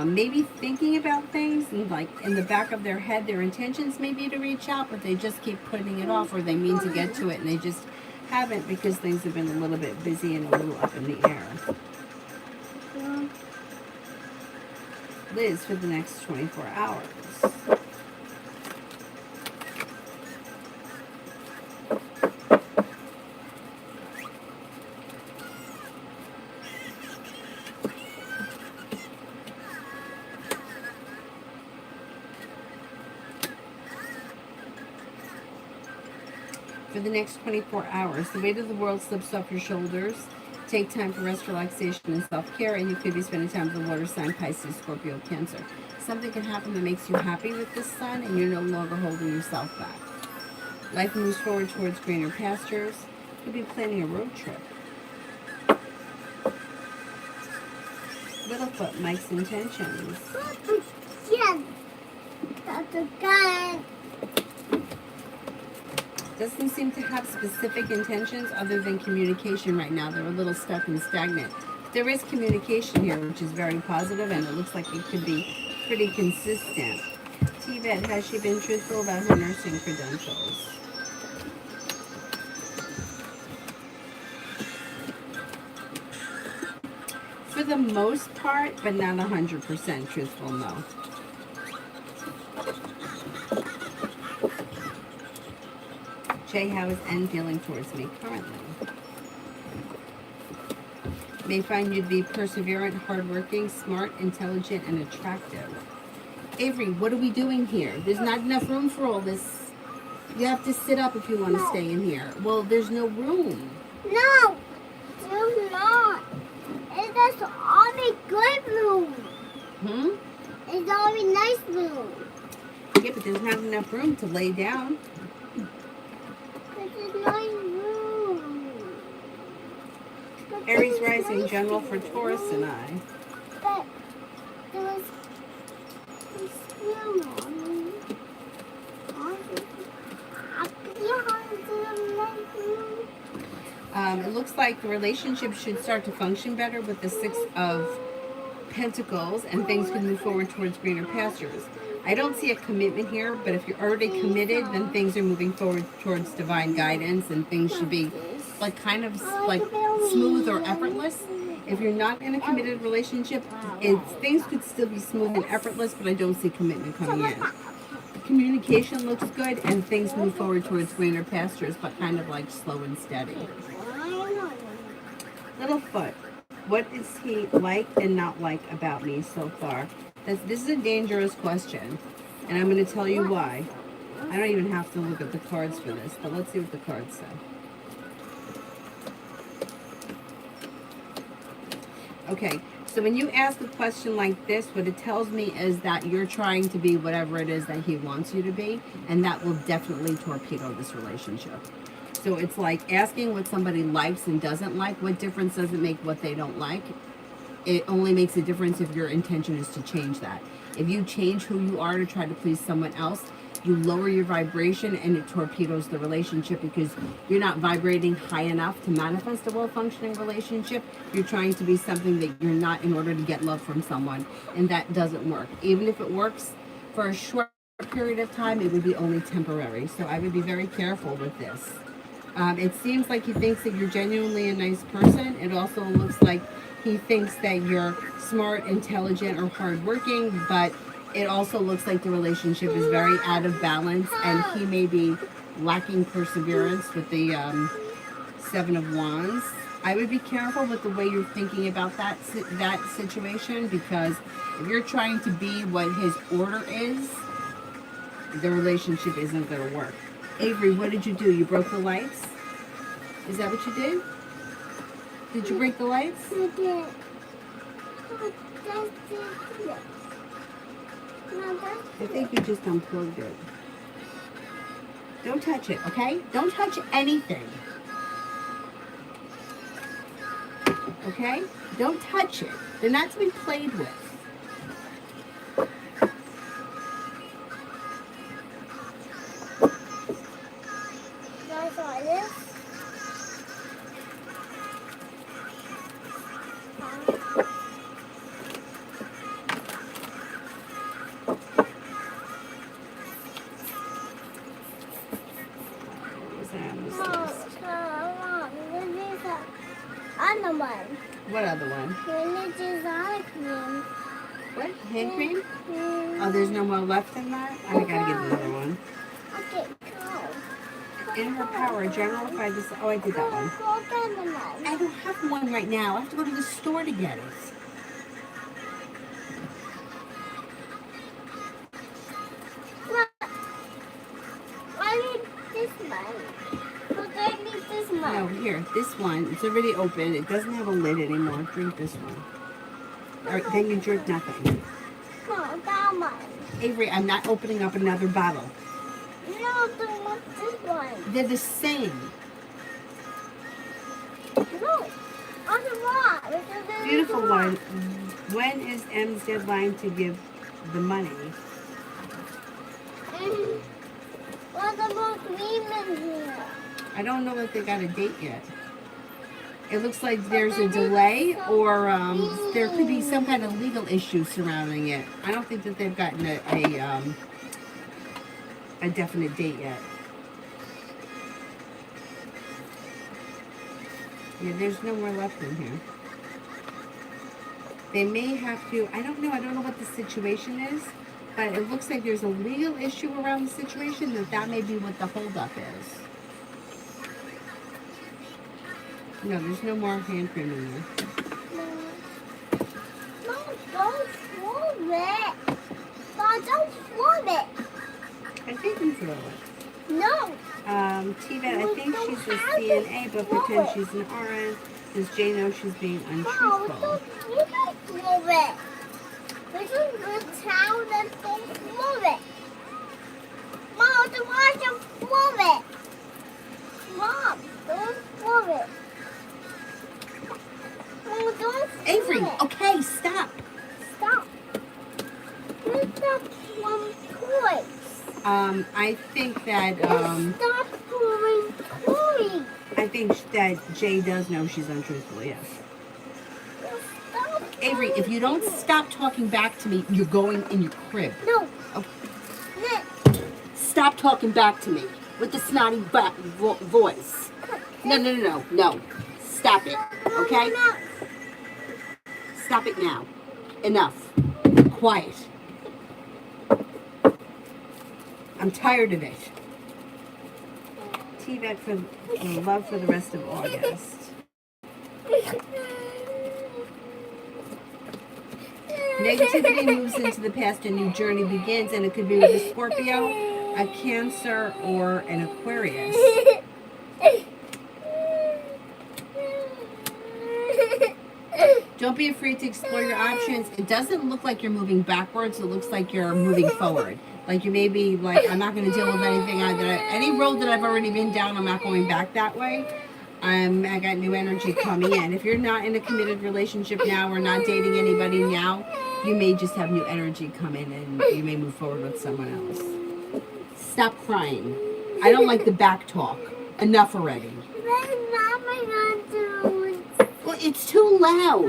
Maybe thinking about things and like in the back of their head, their intentions may be to reach out, but they just keep putting it off, or they mean to get to it and they just haven't because things have been a little bit busy and a little up in the air. Liz, for the next 24 hours. For the next 24 hours, the weight of the world slips off your shoulders. Take time for rest, relaxation, and self-care, and you could be spending time with the water sign, Pisces, Scorpio, Cancer. Something can happen that makes you happy with this sun, and you're no longer holding yourself back. Life moves forward towards greener pastures. You could be planning a road trip. Littlefoot, Mike's intentions. Yes. That's a gun. Doesn't seem to have specific intentions other than communication right now. They're a little stuck and stagnant. There is communication here, which is very positive, and it looks like it could be pretty consistent. T-Vet, has she been truthful about her nursing credentials? For the most part, but not 100% truthful, no. Jay, how is N feeling towards me currently? May find you to be perseverant, hardworking, smart, intelligent, and attractive. Avery, what are we doing here? There's not enough room for all this. You have to sit up if you want to stay in here. Well, there's no room. No, do not. It's just all a good room. Hmm? It's all a nice room. Yeah, but there's not enough room to lay down. It's a nice room. But Aries there's rising nice general for room. Taurus and I. But there was still Mommy. It looks like the relationship should start to function better with the Six of Pentacles, and things can move forward towards greener pastures. I don't see a commitment here, but if you're already committed, then things are moving forward towards divine guidance, and things should be like kind of like smooth or effortless. If you're not in a committed relationship, things could still be smooth and effortless, but I don't see commitment coming in. Communication looks good, and things move forward towards greener pastures, but kind of like slow and steady. Littlefoot, what is he like and not like about me so far? This is a dangerous question, and I'm going to tell you why. I don't even have to look at the cards for this, but let's see what the cards say. Okay, so when you ask a question like this, what it tells me is that you're trying to be whatever it is that he wants you to be, and that will definitely torpedo this relationship. So it's like asking what somebody likes and doesn't like. What difference does it make what they don't like? It only makes a difference if your intention is to change that. If you change who you are to try to please someone else, you lower your vibration and it torpedoes the relationship because you're not vibrating high enough to manifest a well-functioning relationship. You're trying to be something that you're not in order to get love from someone, and that doesn't work. Even if it works for a short period of time, it would be only temporary. So I would be very careful with this. It seems like he thinks that you're genuinely a nice person. It also looks like he thinks that you're smart, intelligent, or hardworking, but it also looks like the relationship is very out of balance, and he may be lacking perseverance with the Seven of Wands. I would be careful with the way you're thinking about that situation, because if you're trying to be what his order is, the relationship isn't going to work. Avery, what did you do? You broke the lights? Is that what you did? Did you break the lights? I did. I think you just unplugged it. Don't touch it, okay? Don't touch anything. Okay? Don't touch it. They're not to be played with. Other one. What other one? Religious eye cream. What? Hand cream? Oh, there's no more left in that? I gotta get another one. Okay, go. In her power, general, if I just... Oh, I did that one. I don't have one right now. I have to go to the store to get it. I need this one. But I need this one. No, here. This one. It's already open. It doesn't have a lid anymore. Drink this one. Or then you drink nothing. No, that one. Avery, I'm not opening up another bottle. No, don't want this one. They're the same. No, other one. Beautiful one. When is M's deadline to give the money? What about cream in here? I don't know if they got a date yet. It looks like there's a delay, or there could be some kind of legal issue surrounding it. I don't think that they've gotten a definite date yet. Yeah, there's no more left in here. They may have to, I don't know what the situation is, but it looks like there's a legal issue around the situation, that may be what the holdup is. No, there's no more hand cream in there. No, don't swallow it. No, don't swallow it. I think you throw it. No, T-Vet, I think she's a CNA, but pretend she's an RN. Does Jay know she's being untruthful? You don't move it. This is the town that don't move it. Mom, don't move it. Mom, don't move it. Mom, don't Avery, move it. okay, stop. Stop. You're not one toys. I think that, Stop moving toys. I think that Jay does know she's untruthful, yes. Stop. Avery, if you don't stop talking back to me, you're going in your crib. No. Okay. No. Stop talking back to me with the snotty voice. No. Stop it, okay? No. Stop it now. Enough. Quiet. I'm tired of it. T-Vet for love for the rest of August. Negativity moves into the past, a new journey begins, and it could be with a Scorpio, a Cancer, or an Aquarius. Don't be afraid to explore your options. It doesn't look like you're moving backwards. It looks like you're moving forward. Like you may be like, I'm not going to deal with anything. Any road that I've already been down, I'm not going back that way. I got new energy coming in. If you're not in a committed relationship now or not dating anybody now, you may just have new energy come in and you may move forward with someone else. Stop crying. I don't like the back talk. Enough already. Well, it's too loud.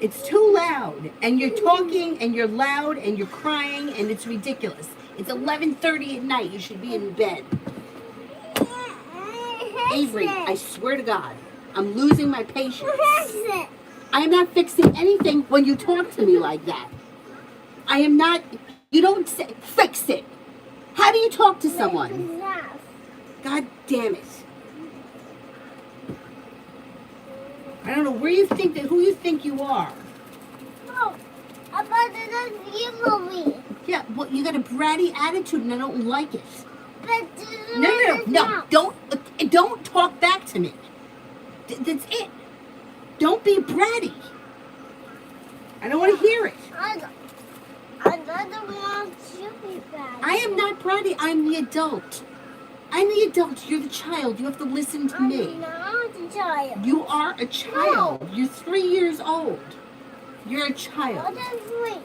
It's too loud. And you're talking and you're loud and you're crying and it's ridiculous. It's 11:30 at night. You should be in bed. Avery, I swear to God, I'm losing my patience. I am not fixing anything when you talk to me like that. I am not, you don't say, fix it. How do you talk to someone? God damn it. I don't know who you think you are. No, about the movie. Yeah, well, you got a bratty attitude and I don't like it. But No, don't talk back to me. That's it. Don't be bratty. I don't want to hear it. I don't want you to be bad. I am not bratty. I'm the adult. I'm the adult. You're the child. You have to listen to me. I'm not a child. You are a child. No. You're 3 years old. You're a child. I'm 3.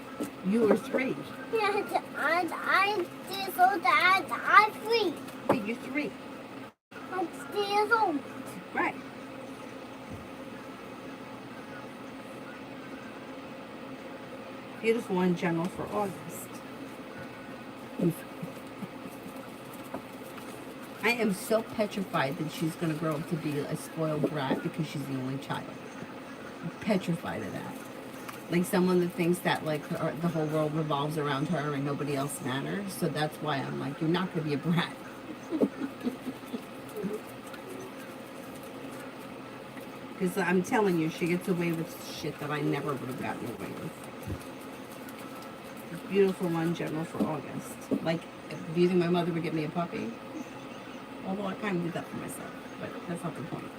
You are 3. Yes, I'm 3 years old and I'm 3. Hey, you're 3. I'm 3 years old. Right. Beautiful in general for August. I am so petrified that she's going to grow up to be a spoiled brat because she's the only child. I'm petrified of that. Like someone that thinks that like the whole world revolves around her and nobody else matters. So that's why I'm like, you're not going to be a brat. Because I'm telling you, she gets away with shit that I never would have gotten away with. Beautiful one, general for August. Like, do you think my mother would get me a puppy? Although I kind of did that for myself, but that's not the point.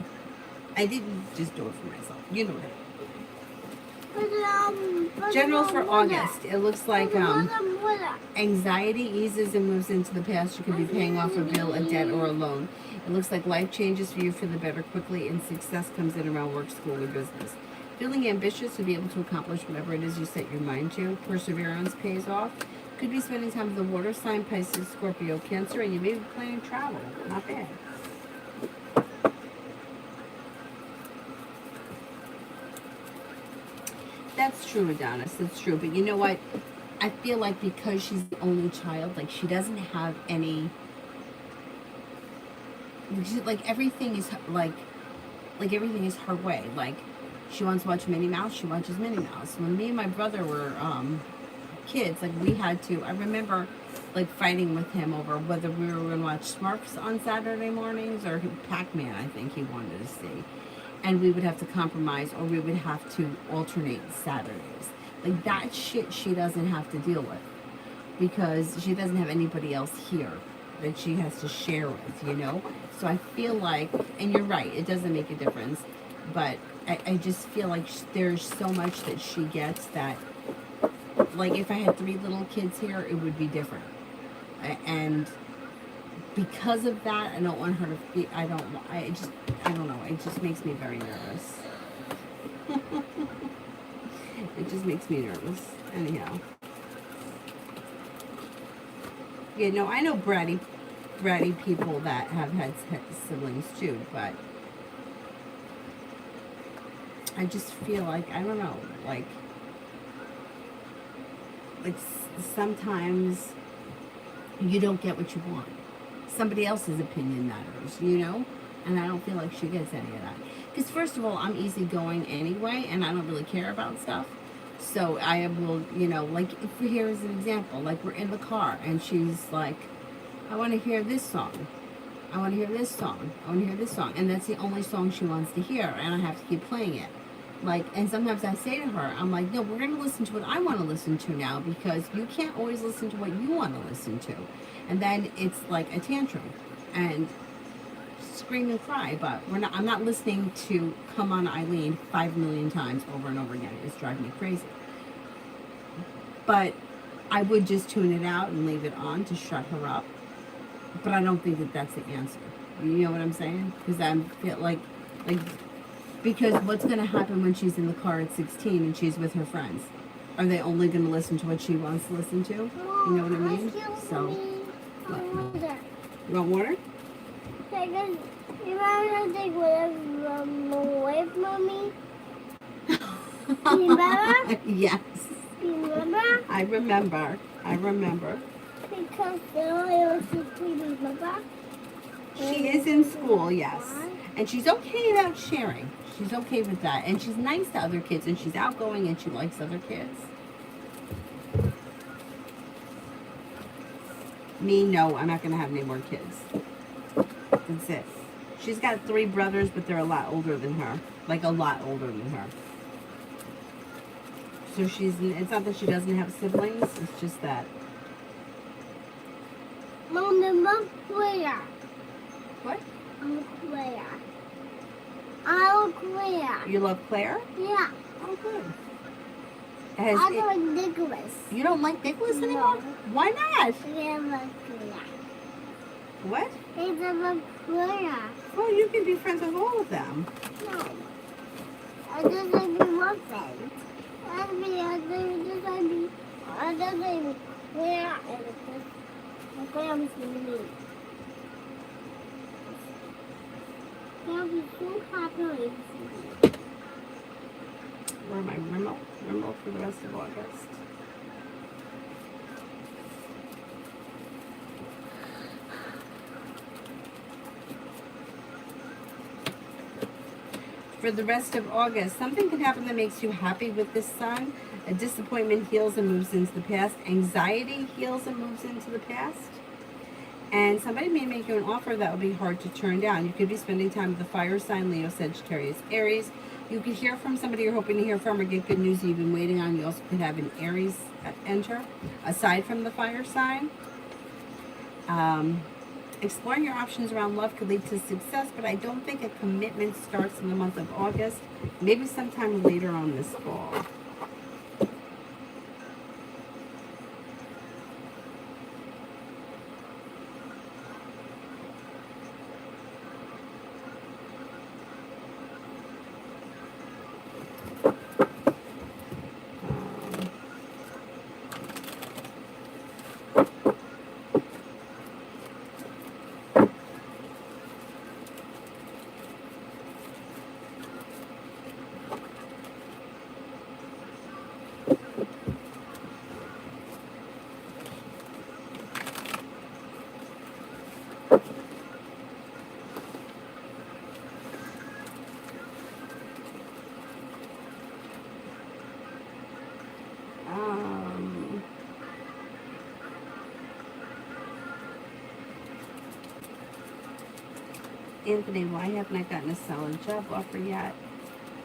I didn't just do it for myself. You know that. General for August. It looks like anxiety eases and moves into the past. You could be paying off a bill, a debt, or a loan. It looks like life changes for you for the better quickly, and success comes in around work, school, or business. Feeling ambitious to be able to accomplish whatever it is you set your mind to. Perseverance pays off. Could be spending time with the water sign, Pisces, Scorpio, Cancer, and you may be planning travel. Not bad. That's true, Adonis. That's true. But you know what? I feel like because she's the only child, like she doesn't have any. Like everything is like everything is her way. Like she wants to watch Minnie Mouse, she watches Minnie Mouse. When me and my brother were kids, like we had to. I remember like fighting with him over whether we were going to watch Smurfs on Saturday mornings or Pac-Man. I think he wanted to see. And we would have to compromise, or we would have to alternate Saturdays. Like that shit she doesn't have to deal with because she doesn't have anybody else here that she has to share with, you know? So I feel like, and you're right, it doesn't make a difference, but I just feel like there's so much that she gets that, like, if I had 3 little kids here, it would be different. And because of that, I don't want her to be, I don't know, it just makes me very nervous. It just makes me nervous. Anyhow. Yeah, no, I know bratty people that have had siblings too, but I just feel like, I don't know, like sometimes you don't get what you want. Somebody else's opinion matters, you know? And I don't feel like she gets any of that. Because first of all, I'm easygoing anyway, and I don't really care about stuff. So I will, you know, like, if here is an example, like we're in the car, and she's like, I want to hear this song. I want to hear this song. I want to hear this song. And that's the only song she wants to hear, and I have to keep playing it. Like, and sometimes I say to her, I'm like, no, we're going to listen to what I want to listen to now, because you can't always listen to what you want to listen to. And then it's like a tantrum and scream and cry, but I'm not listening to Come On Eileen 5 million times over and over again. It's driving me crazy. But I would just tune it out and leave it on to shut her up. But I don't think that that's the answer. You know what I'm saying? Because I feel like, because what's going to happen when she's in the car at 16 and she's with her friends? Are they only going to listen to what she wants to listen to? You know what I mean? So, what? You want water? Because you want to take whatever away from me. You remember? Yes. You remember? I remember. Because I was sleeping, remember? She is in school, yes. And she's okay about sharing. She's okay with that. And she's nice to other kids, and she's outgoing, and she likes other kids. Me, no, I'm not going to have any more kids. That's it. She's got 3 brothers, but they're a lot older than her. Like, a lot older than her. So it's not that she doesn't have siblings, it's just that. Mom, I'm Claire. What? I'm Claire. I'm Claire. You love Claire? Yeah. Oh, good. I don't like Nicholas. You don't like Nicholas No. anymore? Why not? I love Claire. What? I love Claire. Well, you can be friends with all of them. No. I just like be one friend. I just like Claire and Claire was me. I'll be so happy. Where am I? Rimmel for the rest of August. For the rest of August, something can happen that makes you happy with this sun. A disappointment heals and moves into the past. Anxiety heals and moves into the past. And somebody may make you an offer that will be hard to turn down. You could be spending time with the fire sign, Leo, Sagittarius, Aries. You could hear from somebody you're hoping to hear from or get good news that you've been waiting on. You also could have an Aries enter, aside from the fire sign. Exploring your options around love could lead to success, but I don't think a commitment starts in the month of August. Maybe sometime later on this fall. Anthony, why haven't I gotten a solid job offer yet?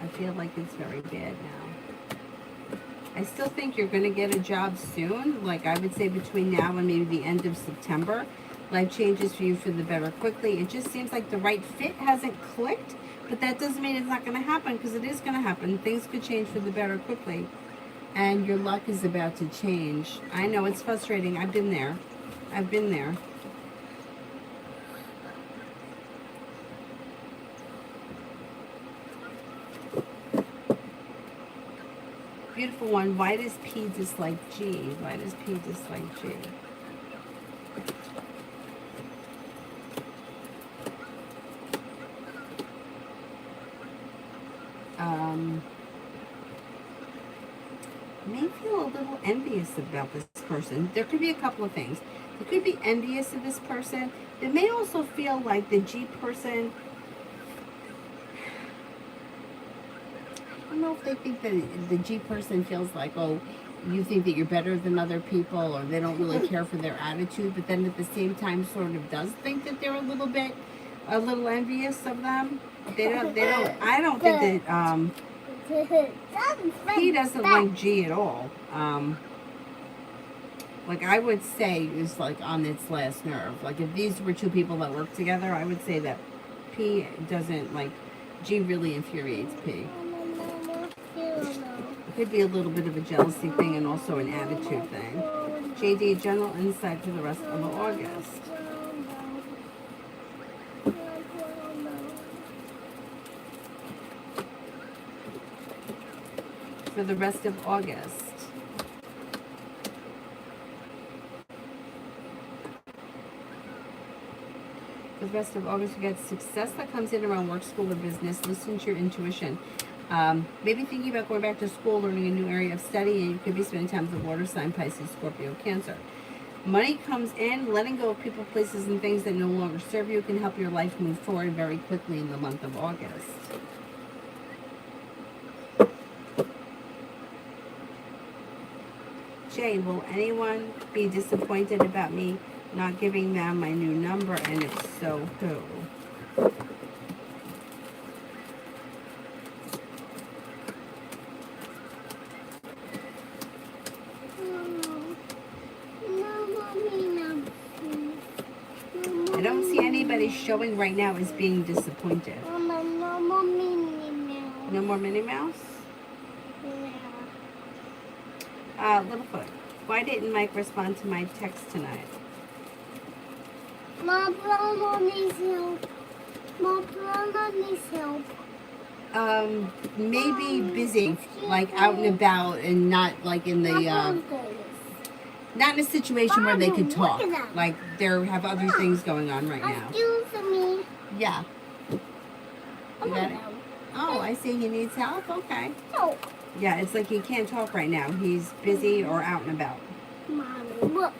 I feel like it's very bad now. I still think you're going to get a job soon. Like, I would say between now and maybe the end of September. Life changes for you for the better quickly. It just seems like the right fit hasn't clicked, but that doesn't mean it's not going to happen, because it is going to happen. Things could change for the better quickly, and your luck is about to change. I know it's frustrating. I've been there. I've been there. Beautiful one. Why does P dislike G? Why does P dislike G? May feel a little envious about this person. There could be a couple of things. They could be envious of this person. They may also feel like the G person, I don't know if they think that the G person feels like, oh, you think that you're better than other people, or they don't really care for their attitude, but then at the same time sort of does think that they're a little envious of them. I don't think that, he doesn't like G at all. Like I would say is like on its last nerve. Like if these were two people that work together, I would say that P doesn't like, G really infuriates P. It could be a little bit of a jealousy thing and also an attitude thing. JD, general insight for the rest of August. For the rest of August. For the rest of August, you get success that comes in around work, school, or business. Listen to your intuition. Maybe thinking about going back to school, learning a new area of study, and you could be spending time with the water sign, Pisces, Scorpio, Cancer. Money comes in. Letting go of people, places, and things that no longer serve you can help your life move forward very quickly in the month of August. Jay, will anyone be disappointed about me not giving them my new number, and if so, who? I don't see anybody showing right now as being disappointed. Mama, no more Minnie Mouse. No more Minnie Mouse? Yeah. Littlefoot, why didn't Mike respond to my text tonight? My brother needs help. My brother needs help. Maybe busy, like out and about, and not like in the, not in a situation where they could talk. Like they have other things going on right now. Excuse me. Yeah. You got it? Oh, I see he needs help? Okay. No. Yeah, it's like he can't talk right now. He's busy or out and about. Mommy, look.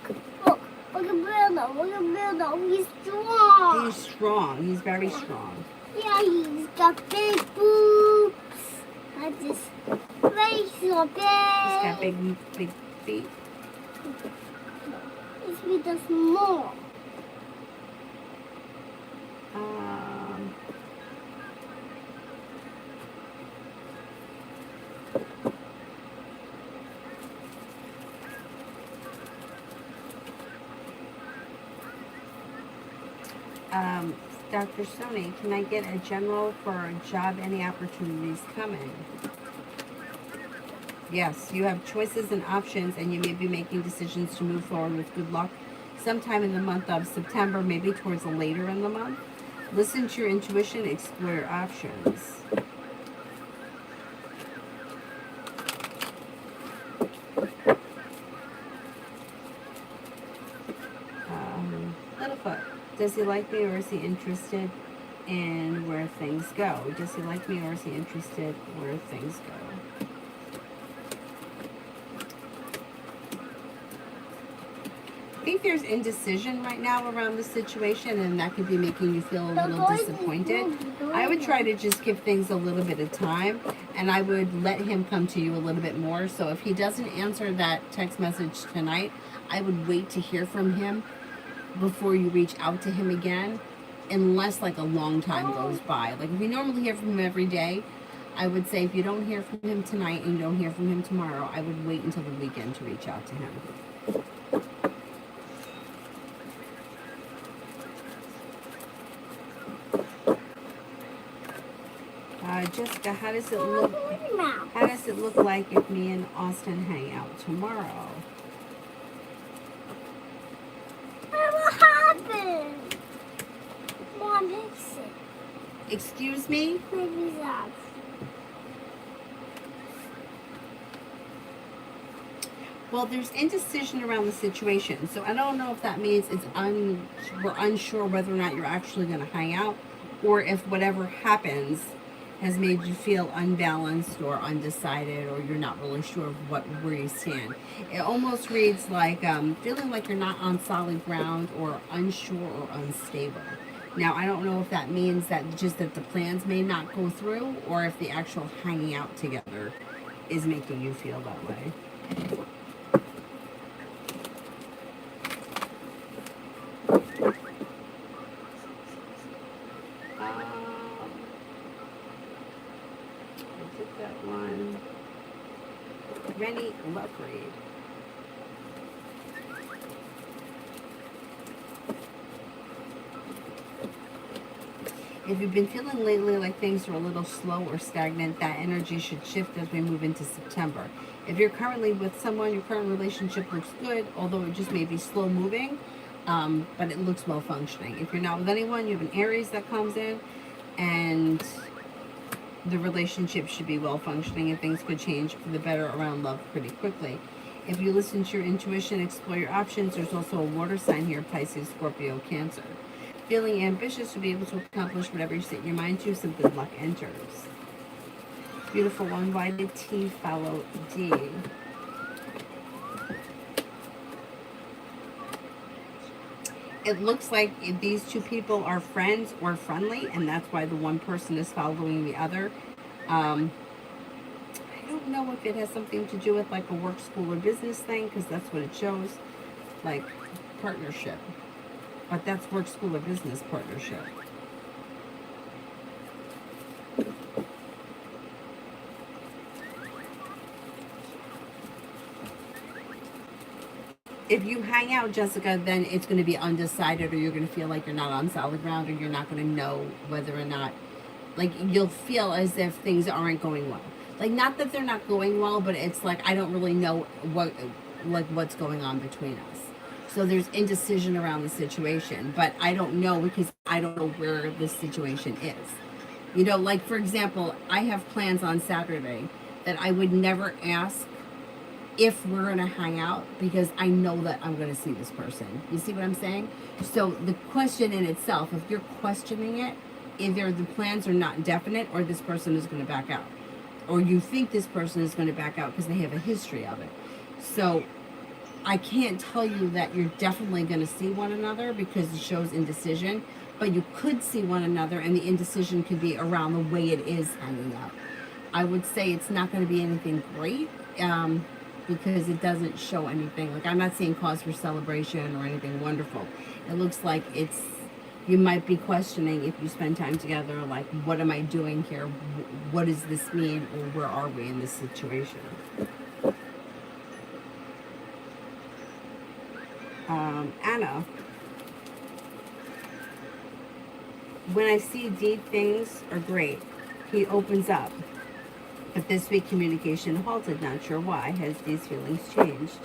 Look at Bruno. Look at Bruno. He's strong. He's strong. He's very strong. Yeah, he's got big boobs. Like this. Very so big. He's got big feet. His feet are small. Dr. Sony, can I get a general for a job? Any opportunities coming? Yes, you have choices and options, and you may be making decisions to move forward with good luck sometime in the month of September, maybe towards later in the month. Listen to your intuition, explore your options. Littlefoot, does he like me, or is he interested in where things go? Does he like me, or is he interested where things go? I think there's indecision right now around the situation, and that could be making you feel a little disappointed. I would try to just give things a little bit of time, and I would let him come to you a little bit more. So if he doesn't answer that text message tonight, I would wait to hear from him before you reach out to him again, unless like a long time goes by. Like if you normally hear from him every day, I would say if you don't hear from him tonight and you don't hear from him tomorrow, I would wait until the weekend to reach out to him. Jessica, how does it Oh, look? Minnie Mouse. How does it look like if me and Austin hang out tomorrow? What will happen? Mom, fix it. Excuse me? Maybe that. Well, there's indecision around the situation, so I don't know if that means we're unsure whether or not you're actually going to hang out, or if whatever happens has made you feel unbalanced or undecided, or you're not really sure of where you stand. It almost reads like feeling like you're not on solid ground, or unsure or unstable. Now, I don't know if that means that the plans may not go through, or if the actual hanging out together is making you feel that way. That one. Rennie Love Read. If you've been feeling lately like things are a little slow or stagnant, that energy should shift as we move into September. If you're currently with someone, your current relationship looks good, although it just may be slow moving, but it looks well functioning. If you're not with anyone, you have an Aries that comes in, and the relationship should be well functioning, and things could change for the better around love pretty quickly. If you listen to your intuition, explore your options, there's also a water sign here, Pisces, Scorpio, Cancer. Feeling ambitious to be able to accomplish whatever you set your mind to, some good luck enters. Beautiful one. Why did T follow D? It looks like these two people are friends or friendly, and that's why the one person is following the other. I don't know if it has something to do with like a work, school, or business thing, because that's what it shows, like partnership. But that's work, school, or business partnership. If you hang out, Jessica, then it's going to be undecided, or you're going to feel like you're not on solid ground, or you're not going to know whether or not, like, you'll feel as if things aren't going well. Like, not that they're not going well, but it's like, I don't really know what's going on between us. So there's indecision around the situation, but I don't know, because I don't know where this situation is. You know, like, for example, I have plans on Saturday that I would never ask if we're going to hang out, because I know that I'm going to see this person. You see what I'm saying? So the question in itself, if you're questioning it, either the plans are not definite, or this person is going to back out. Or you think this person is going to back out because they have a history of it. So I can't tell you that you're definitely going to see one another, because it shows indecision. But you could see one another, and the indecision could be around the way it is hanging out. I would say it's not going to be anything great, because it doesn't show anything. Like, I'm not seeing cause for celebration or anything wonderful. It looks like you might be questioning, if you spend time together, like, what am I doing here? What does this mean? Or where are we in this situation? Anna, when I see D, things are great. He opens up. But this week communication halted, not sure why. Has these feelings changed?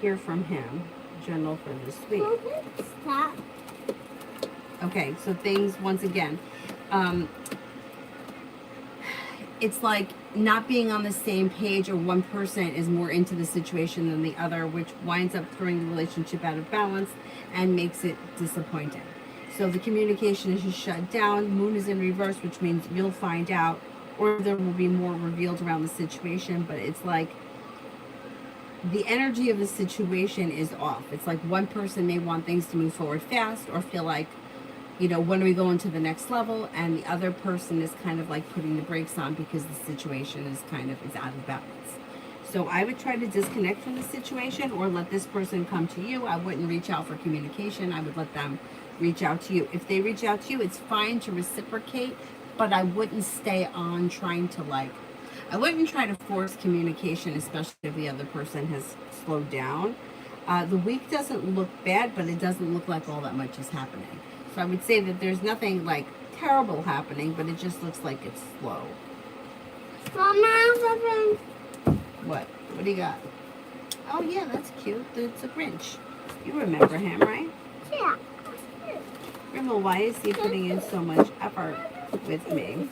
Hear from him. Journal for this week. Stop. Okay, so things, once again, it's like not being on the same page, or one person is more into the situation than the other, which winds up throwing the relationship out of balance and makes it disappointing. So the communication is just shut down. Moon is in reverse, which means you'll find out, or there will be more revealed around the situation. But it's like the energy of the situation is off. It's like one person may want things to move forward fast, or feel like, you know, when are we going to the next level? And the other person is kind of like putting the brakes on, because the situation is out of balance. So I would try to disconnect from the situation, or let this person come to you. I wouldn't reach out for communication. I would let them reach out to you. If they reach out to you, it's fine to reciprocate, but I wouldn't stay on trying to, like, I wouldn't try to force communication, especially if the other person has slowed down. The week doesn't look bad, but it doesn't look like all that much is happening. So I would say that there's nothing like terrible happening, but it just looks like it's slow. Mama, What? What do you got? Oh yeah, that's cute. It's a Grinch. You remember him, right? yeah. Grandma, why is he putting in so much effort with me?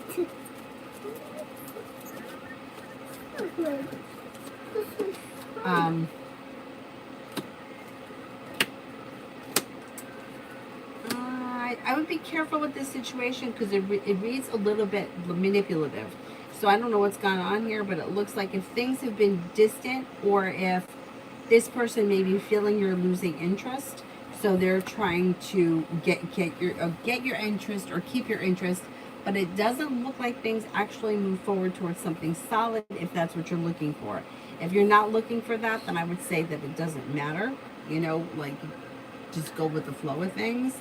I would be careful with this situation because it reads a little bit manipulative. So I don't know what's going on here, but it looks like if things have been distant or if this person may be feeling you're losing interest, so they're trying to get your interest or keep your interest, but it doesn't look like things actually move forward towards something solid if that's what you're looking for. If you're not looking for that, then I would say that it doesn't matter. You know, like just go with the flow of things.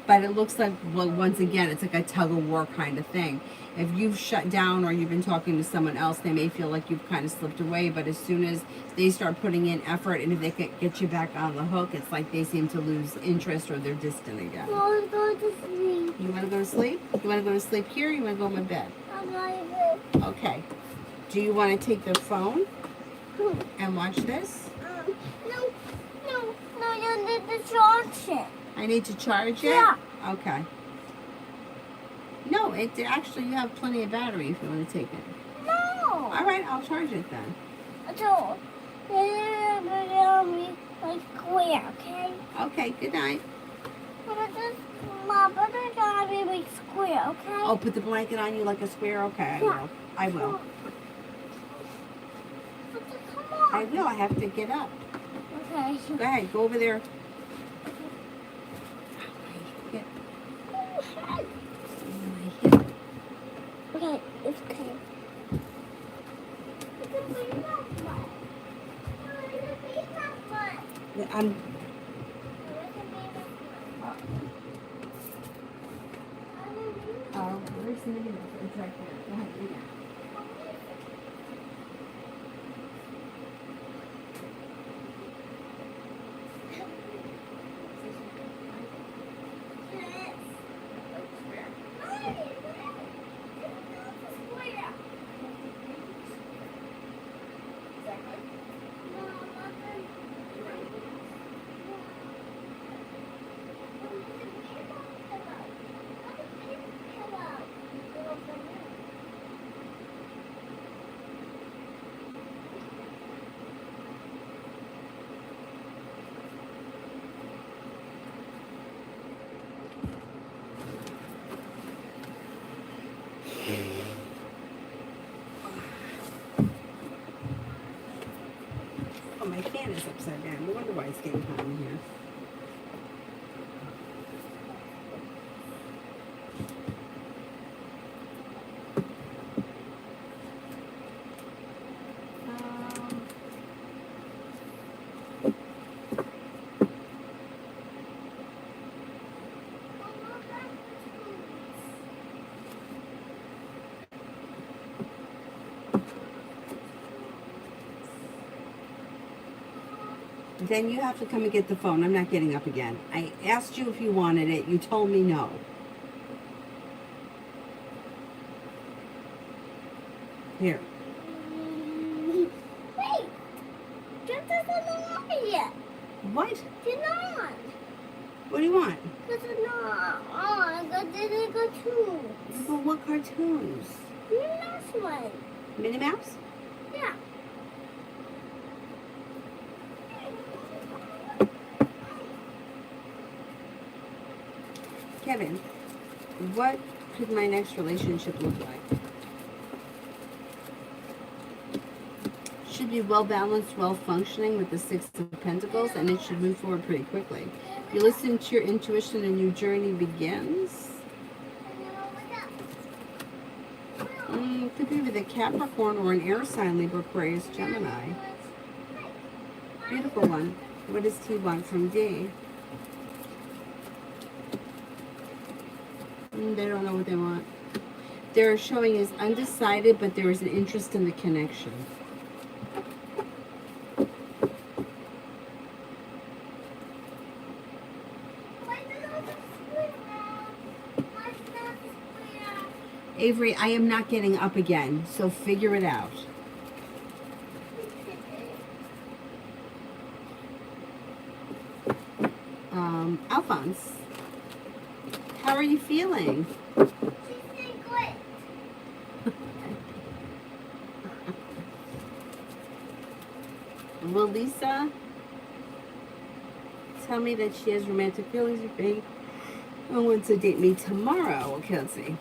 But it looks like, well, once again, it's like a tug of war kind of thing. If you've shut down or you've been talking to someone else, they may feel like you've kind of slipped away. But as soon as they start putting in effort and if they can get you back on the hook, it's like they seem to lose interest or they're distant again. I want to go to sleep. You want to go to sleep? You want to go to sleep here or you want to go in bed? I'm going to Okay. Do you want to take their phone and watch this? No, you need to charge it. I need to charge it? Yeah. Okay. No, it actually, you have plenty of battery if you want to take it. No. All right, I'll charge it then. So, you're going to be like square, okay? Okay, good night. Mom, but it's going to be like square, okay? Oh, put the blanket on you like a square? Okay, I Yeah. will. I will. Come on. I will. I have to get up. Okay. Go ahead, go over there. Okay, it's okay. I'm. Oh, where's the minute? It's right there. Go ahead, read it. Oh, my fan is upside down. No wonder why it's getting hot in here. Then you have to come and get the phone. I'm not getting up again. I asked you if you wanted it. You told me no. Here. Wait! This isn't on yet. What? It's not. What do you want? This is not on. This is a cartoon. Well, what cartoons? This one. Minnie Mouse? Yeah. Kevin, what could my next relationship look like? Should be well balanced, well functioning with the Six of Pentacles, and it should move forward pretty quickly. You listen to your intuition, a new journey begins. Could be with a Capricorn or an air sign, Libra, Aquarius, Gemini. Beautiful one. What does T want from D? They don't know what they want. They're showing as undecided, but there is an interest in the connection. Avery, I am not getting up again, so figure it out. Alphonse, how are you feeling? She's good. Will Lisa tell me that she has romantic feelings with me and wants to date me tomorrow? Okay, let's see.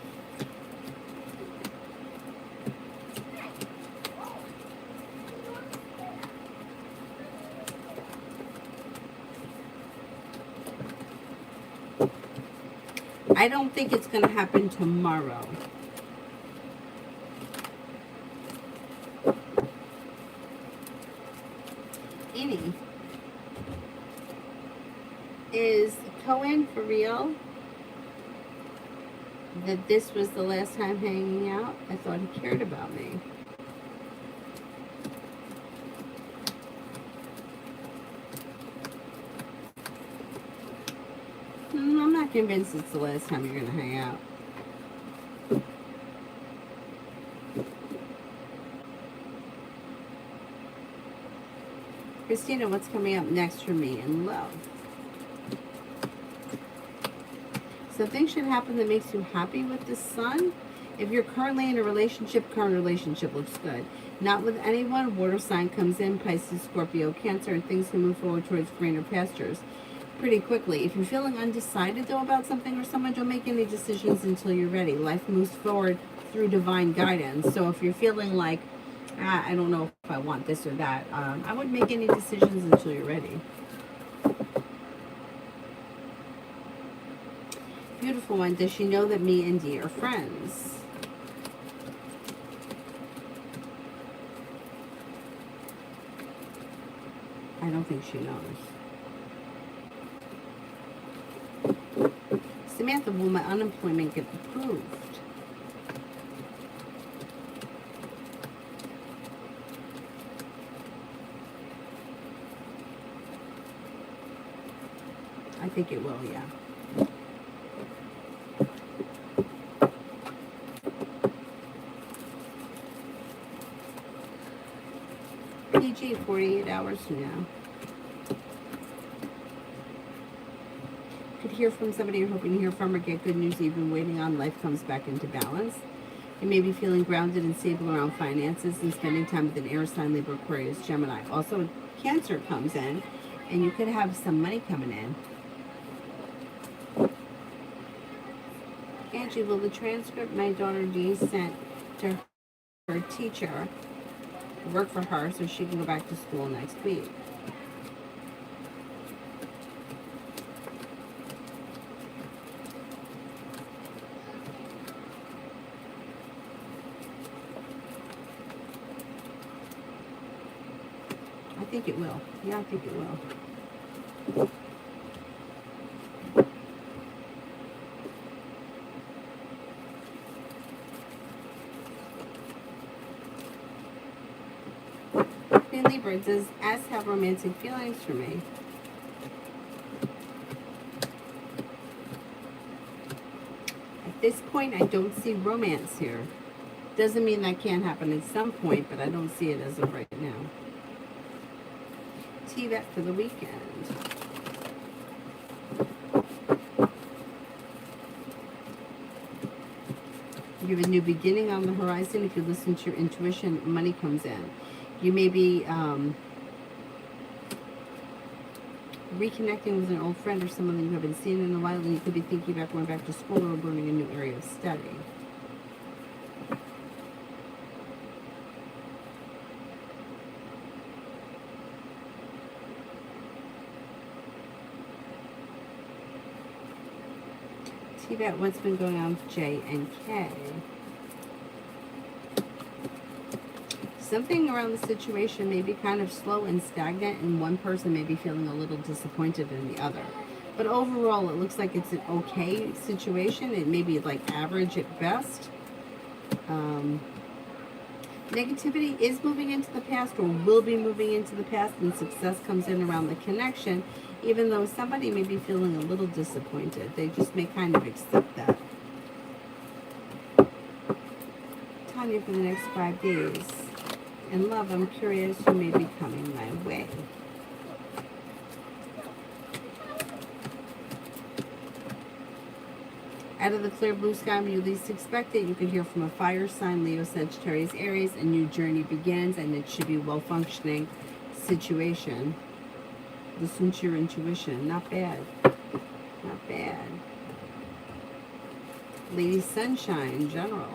I don't think it's going to happen tomorrow. Annie, is Cohen for real that this was the last time hanging out? I thought he cared about me. I'm not convinced it's the last time you're going to hang out. Christina, what's coming up next for me in love? Something should happen that makes you happy with the sun. If you're currently in a relationship, current relationship looks good. Not with anyone, water sign comes in, Pisces, Scorpio, Cancer, and things can move forward towards greener pastures pretty quickly. If you're feeling undecided though about something or someone, don't make any decisions until you're ready. Life moves forward through divine guidance. So if you're feeling like, I don't know if I want this or that, I wouldn't make any decisions until you're ready. Beautiful one, does she know that me and Dee are friends? I don't think she knows. Samantha, will my unemployment get approved? I think it will, yeah. PG, 48 hours from now. Could hear from somebody you're hoping to hear from or get good news you've been waiting on. Life comes back into balance. You may be feeling grounded and stable around finances and spending time with an air sign, Libra, Aquarius, Gemini. Also, Cancer comes in, and you could have some money coming in. Angie, will the transcript my daughter Dee sent to her teacher work for her so she can go back to school next week? I think it will. Yeah, I think it will. In Libra, does S have romantic feelings for me? At this point, I don't see romance here. Doesn't mean that can't happen at some point, but I don't see it as of right now. T-Vet for the weekend. You have a new beginning on the horizon. If you listen to your intuition, money comes in. You may be reconnecting with an old friend or someone that you haven't seen in a while, and you could be thinking about going back to school or learning a new area of study. See about what's been going on with J and K. Something around the situation may be kind of slow and stagnant, and one person may be feeling a little disappointed in the other. But overall, it looks like it's an okay situation. It may be like average at best. Negativity is moving into the past or will be moving into the past, and success comes in around the connection, even though somebody may be feeling a little disappointed. They just may kind of accept that. upon you for the next 5 days. In love, I'm curious who may be coming my way. Out of the clear blue sky when you least expect it, you can hear from a fire sign, Leo, Sagittarius, Aries. A new journey begins, and it should be a well-functioning situation. Listen to your intuition. Not bad. Not bad. Lady Sunshine in general.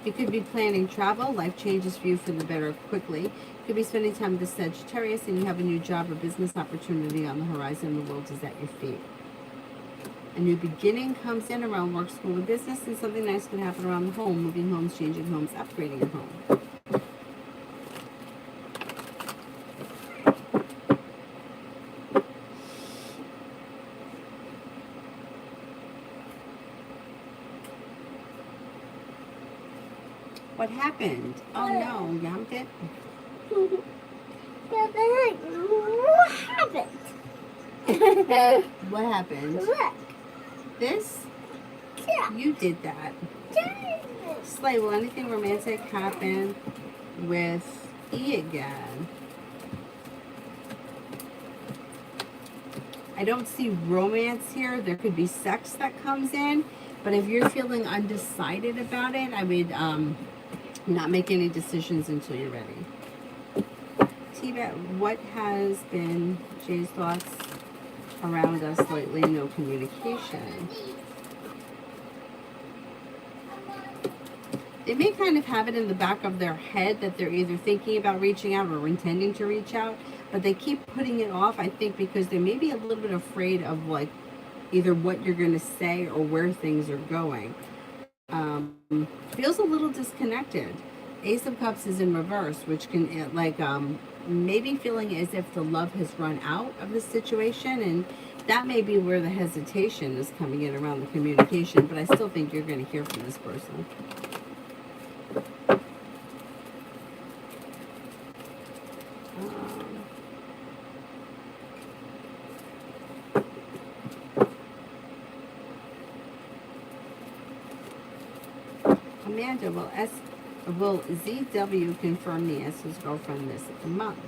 You could be planning travel. Life changes for you for the better quickly. You could be spending time with the Sagittarius, and you have a new job or business opportunity on the horizon. The world is at your feet. A new beginning comes in around work, school, or business, and something nice can happen around the home. Moving homes, changing homes, upgrading your home. What happened? Oh no, you humped it? What happened? What happened? Look. This? Yeah. You did that. Slay, will anything romantic happen with E again? I don't see romance here. There could be sex that comes in, but if you're feeling undecided about it, I would not make any decisions until you're ready. T-Bet, what has been Jay's thoughts around us lately? No communication. They may kind of have it in the back of their head that they're either thinking about reaching out or intending to reach out, but they keep putting it off, I think, because they may be a little bit afraid of like either what you're going to say or where things are going. Feels a little disconnected. Ace of Cups is in reverse, which can maybe feeling as if the love has run out of the situation, and that may be where the hesitation is coming in around the communication, but I still think you're going to hear from this person. Amanda, will ZW confirm me as his girlfriend this month?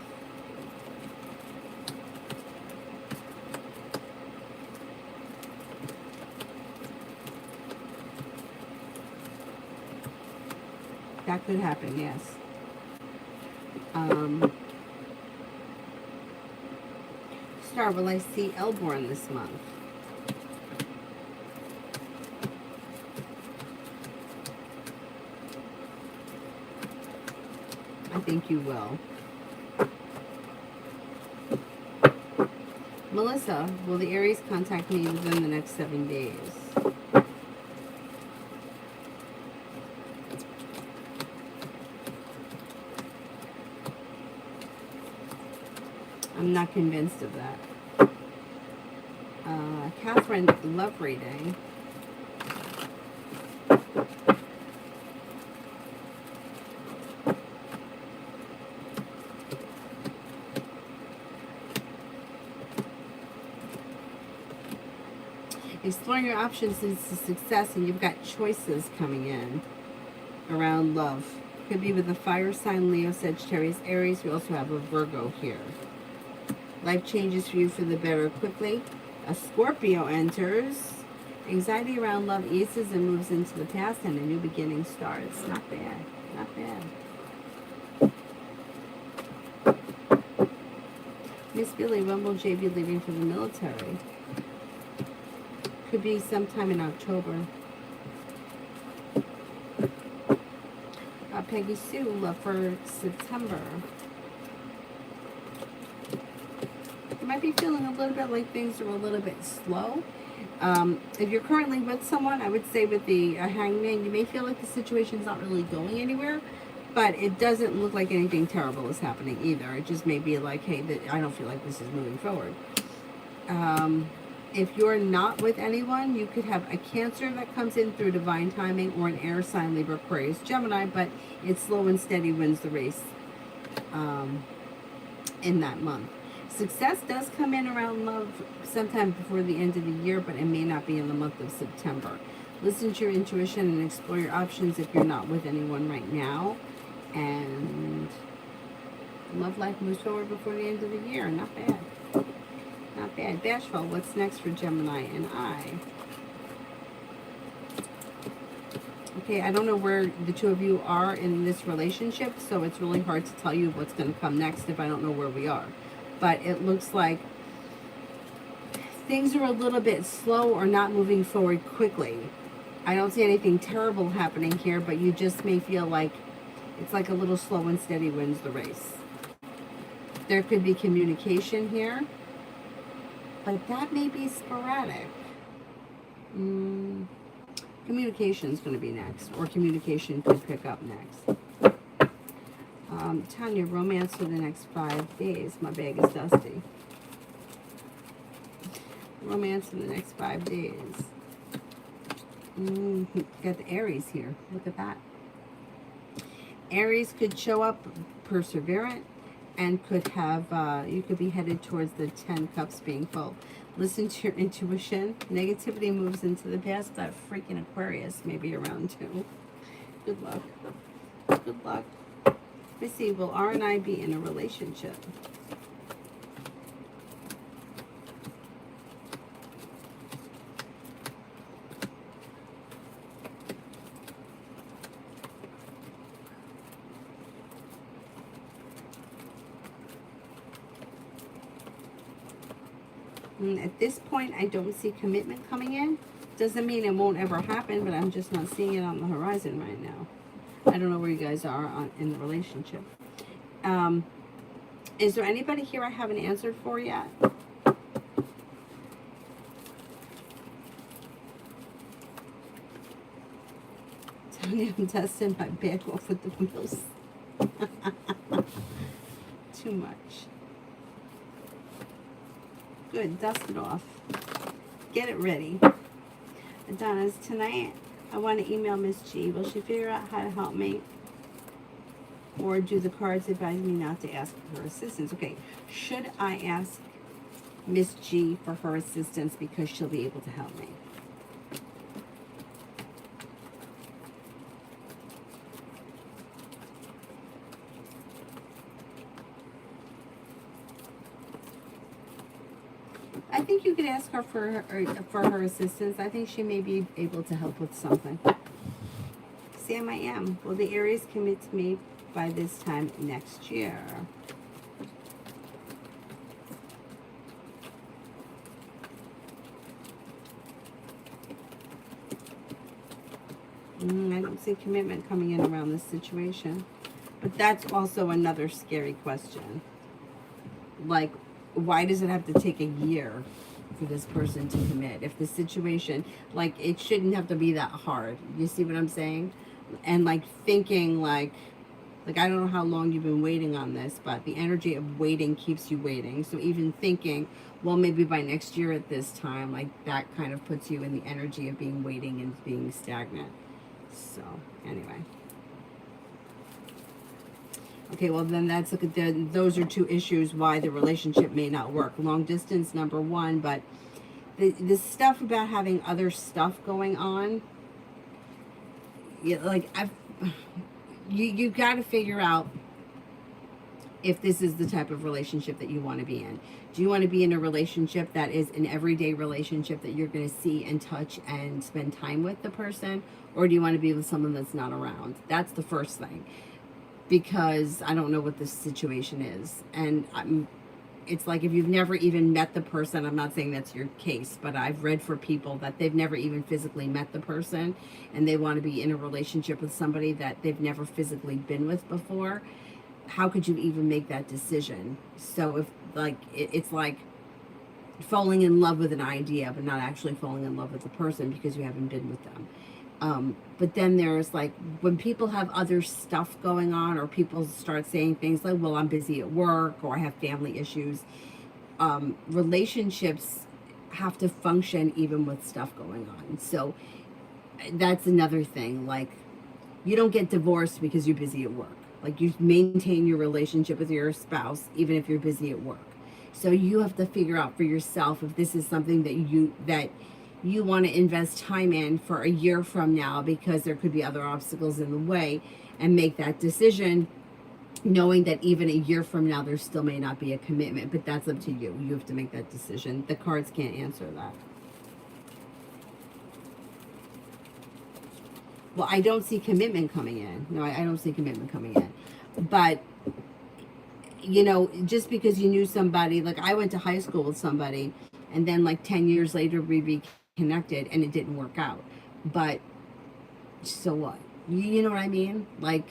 That could happen, yes. Star, will I see Elborn this month? I think you will. Melissa, will the Aries contact me within the next 7 days? I'm not convinced of that. Catherine, love reading. Exploring your options leads to success, and you've got choices coming in around love. Could be with a fire sign, Leo, Sagittarius, Aries. We also have a Virgo here. Life changes for you for the better quickly. A Scorpio enters. Anxiety around love eases and moves into the past, and a new beginning starts. Not bad. Not bad. Miss Billy, when will Jay be leaving for the military? Could be sometime in October. Peggy Sue, love for September. You might be feeling a little bit like things are a little bit slow. If you're currently with someone, I would say with the hangman, you may feel like the situation's not really going anywhere, but it doesn't look like anything terrible is happening either. It just may be like, hey, I don't feel like this is moving forward. If you're not with anyone, you could have a Cancer that comes in through divine timing, or an air sign, Libra, Aquarius, Gemini, but it's slow and steady wins the race in that month. Success does come in around love sometime before the end of the year, but it may not be in the month of September. Listen to your intuition and explore your options if you're not with anyone right now. And love life moves forward before the end of the year. Not bad. Not bad. Bashful, what's next for Gemini and I? Okay, I don't know where the two of you are in this relationship, so it's really hard to tell you what's going to come next if I don't know where we are. But it looks like things are a little bit slow or not moving forward quickly. I don't see anything terrible happening here, but you just may feel like it's like a little slow and steady wins the race. There could be communication here, but that may be sporadic. Communication is going to be next, or communication could pick up next. Tanya, romance for the next 5 days. My bag is dusty. Romance for the next 5 days. Got the Aries here. Look at that. Aries could show up perseverant and could have, you could be headed towards the 10 cups being full. Listen to your intuition. Negativity moves into the past. That freaking Aquarius may be around too. Good luck. Good luck. Let's see, will R and I be in a relationship? At this point, I don't see commitment coming in. Doesn't mean it won't ever happen, but I'm just not seeing it on the horizon right now. I don't know where you guys are in the relationship. Is there anybody here I haven't answered for yet? Tony, I'm testing my bag off with the wheels. Too much. Good, dust it off. Get it ready. Adonis, tonight I want to email Miss G. Will she figure out how to help me? Or do the cards advise me not to ask for her assistance? Okay, should I ask Miss G for her assistance because she'll be able to help me? I think you could ask her for her assistance. I think she may be able to help with something. Sam, I am. Will the Aries commit to me by this time next year? I don't see commitment coming in around this situation. But that's also another scary question. Like, why does it have to take a year for this person to commit? If the situation, like, it shouldn't have to be that hard. You see what I'm saying? And like thinking like I don't know how long you've been waiting on this, but the energy of waiting keeps you waiting. So even thinking, well, maybe by next year at this time, like that kind of puts you in the energy of being waiting and being stagnant. So anyway. Okay, well then that's, look at those are two issues why the relationship may not work. Long distance, number one, but the stuff about having other stuff going on, like you got to figure out if this is the type of relationship that you want to be in. Do you want to be in a relationship that is an everyday relationship that you're going to see and touch and spend time with the person? Or do you want to be with someone that's not around? That's the first thing. Because I don't know what this situation is. And it's like if you've never even met the person, I'm not saying that's your case, but I've read for people that they've never even physically met the person and they want to be in a relationship with somebody that they've never physically been with before. How could you even make that decision? So if like it's like falling in love with an idea but not actually falling in love with the person because you haven't been with them. But then there's like when people have other stuff going on, or people start saying things like, well, I'm busy at work, or I have family issues. Relationships have to function even with stuff going on. So that's another thing. Like, you don't get divorced because you're busy at work. Like, you maintain your relationship with your spouse even if you're busy at work. So you have to figure out for yourself if this is something that you want to invest time in for a year from now because there could be other obstacles in the way, and make that decision knowing that even a year from now there still may not be a commitment, but that's up to you. You have to make that decision. The cards can't answer that. Well, I don't see commitment coming in. No, I don't see commitment coming in. But, you know, just because you knew somebody, like I went to high school with somebody, and then like 10 years later we reconnected and it didn't work out. But so what? You know what I mean? Like,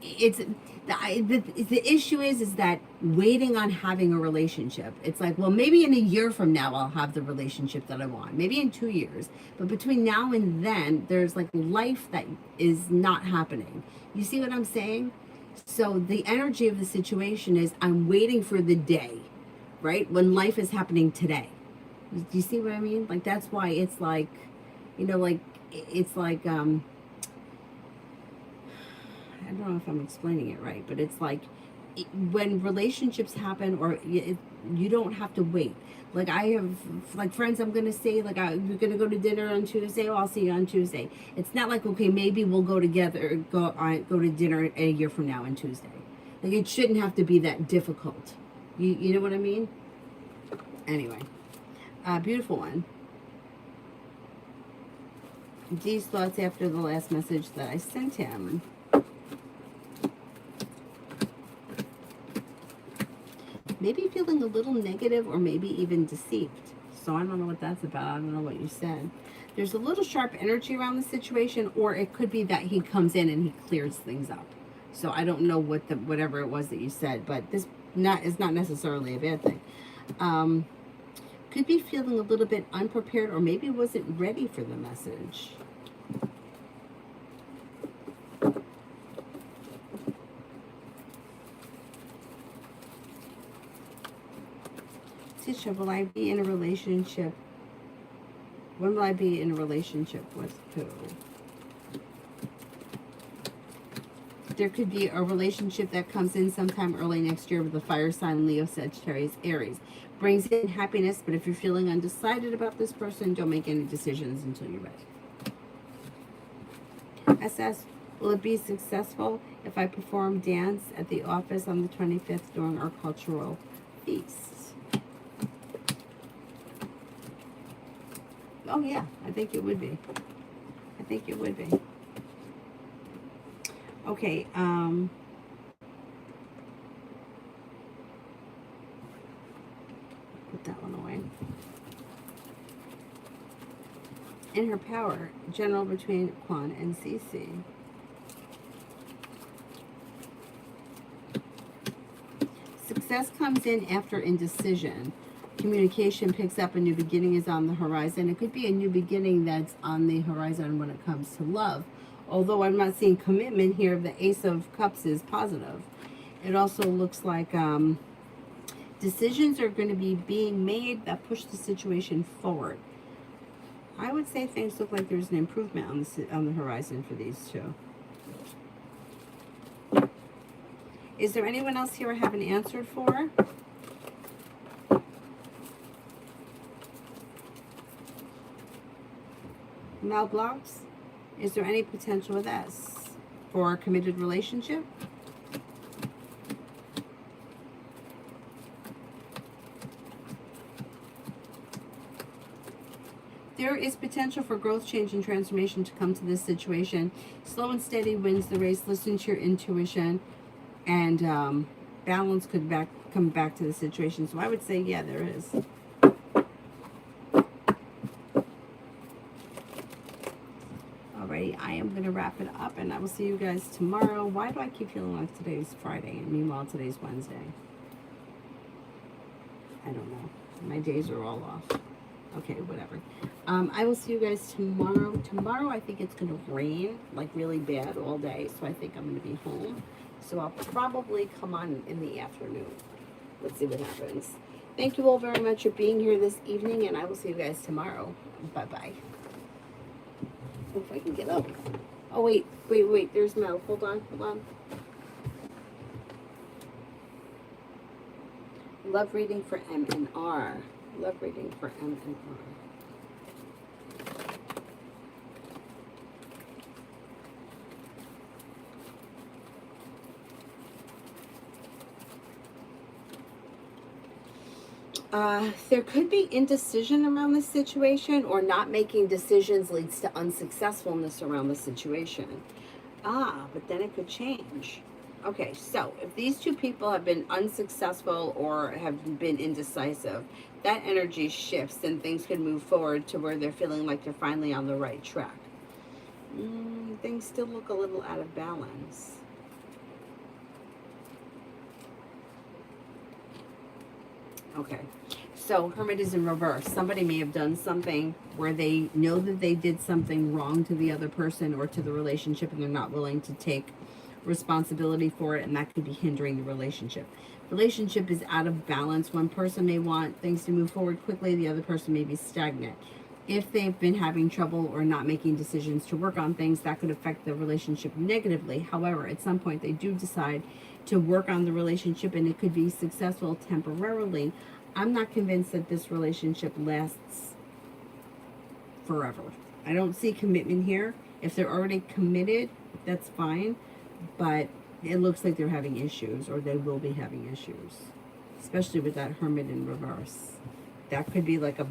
it's the issue is that waiting on having a relationship. It's like, well, maybe in a year from now I'll have the relationship that I want. Maybe in 2 years. But between now and then, there's like life that is not happening. You see what I'm saying? So the energy of the situation is I'm waiting for the day, right? When life is happening today. Do you see what I mean? Like, that's why it's like, you know, like, it's like, I don't know if I'm explaining it right, but it's like when relationships happen, or you don't have to wait. Like I have like friends, I'm gonna say like we're gonna go to dinner on Tuesday. Oh, I'll see you on Tuesday. It's not like, okay, maybe we'll go together, go to dinner a year from now on Tuesday. Like it shouldn't have to be that difficult. You know what I mean? Anyway, beautiful one. These thoughts after the last message that I sent him. Maybe feeling a little negative or maybe even deceived. So I don't know what that's about. I don't know what you said. There's a little sharp energy around the situation, or it could be that he comes in and he clears things up. So I don't know what whatever it was that you said, but this is not necessarily a bad thing. Could be feeling a little bit unprepared, or maybe wasn't ready for the message. Tisha, will I be in a relationship? When will I be in a relationship with who? There could be a relationship that comes in sometime early next year with the fire sign Leo, Sagittarius, Aries. Brings in happiness, but if you're feeling undecided about this person, don't make any decisions until you're ready. SS, will it be successful if I perform dance at the office on the 25th during our cultural feast? Oh yeah, I think it would be. I think it would be. Okay, put that one away. In her power, general between Quan and Cece. Success comes in after indecision. Communication picks up, a new beginning is on the horizon. It could be a new beginning that's on the horizon when it comes to love. Although I'm not seeing commitment here, the Ace of Cups is positive. It also looks like decisions are going to be being made that push the situation forward. I would say things look like there's an improvement on the horizon for these two. Is there anyone else here I haven't answered for? Mel Blocks, is there any potential with S for a committed relationship? There is potential for growth, change, and transformation to come to this situation. Slow and steady wins the race. Listen to your intuition, and balance could come back to the situation. So I would say, yeah, there is. Alrighty, I am going to wrap it up, and I will see you guys tomorrow. Why do I keep feeling like today's Friday, and meanwhile today's Wednesday? I don't know. My days are all off. Okay, whatever. I will see you guys tomorrow. Tomorrow, I think it's going to rain, like really bad all day, so I think I'm going to be home. So I'll probably come on in the afternoon. Let's see what happens. Thank you all very much for being here this evening, and I will see you guys tomorrow. Bye-bye. If I can get up. Oh, wait. There's Mel. Hold on. Love reading for M and R. Love reading for M and R. There could be indecision around this situation, or not making decisions leads to unsuccessfulness around the situation. But then it could change. Okay, so if these two people have been unsuccessful or have been indecisive, that energy shifts and things could move forward to where they're feeling like they're finally on the right track. Things still look a little out of balance. Okay, so Hermit is in reverse. Somebody may have done something where they know that they did something wrong to the other person or to the relationship, and they're not willing to take responsibility for it, and that could be hindering the relationship. Relationship is out of balance. One person may want things to move forward quickly, the other person may be stagnant. If they've been having trouble or not making decisions to work on things, that could affect the relationship negatively. However, at some point they do decide to work on the relationship, and it could be successful temporarily. I'm not convinced that this relationship lasts forever. I don't see commitment here. If they're already committed, that's fine, but it looks like they're having issues, or they will be having issues, especially with that Hermit in reverse. That could be like a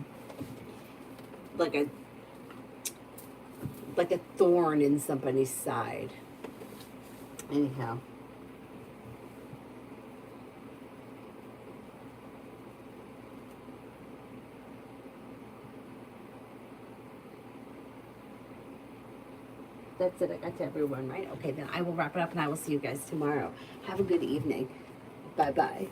thorn in somebody's side. Anyhow. That's it. I got to everyone, right? Okay, then I will wrap it up and I will see you guys tomorrow. Have a good evening. Bye-bye.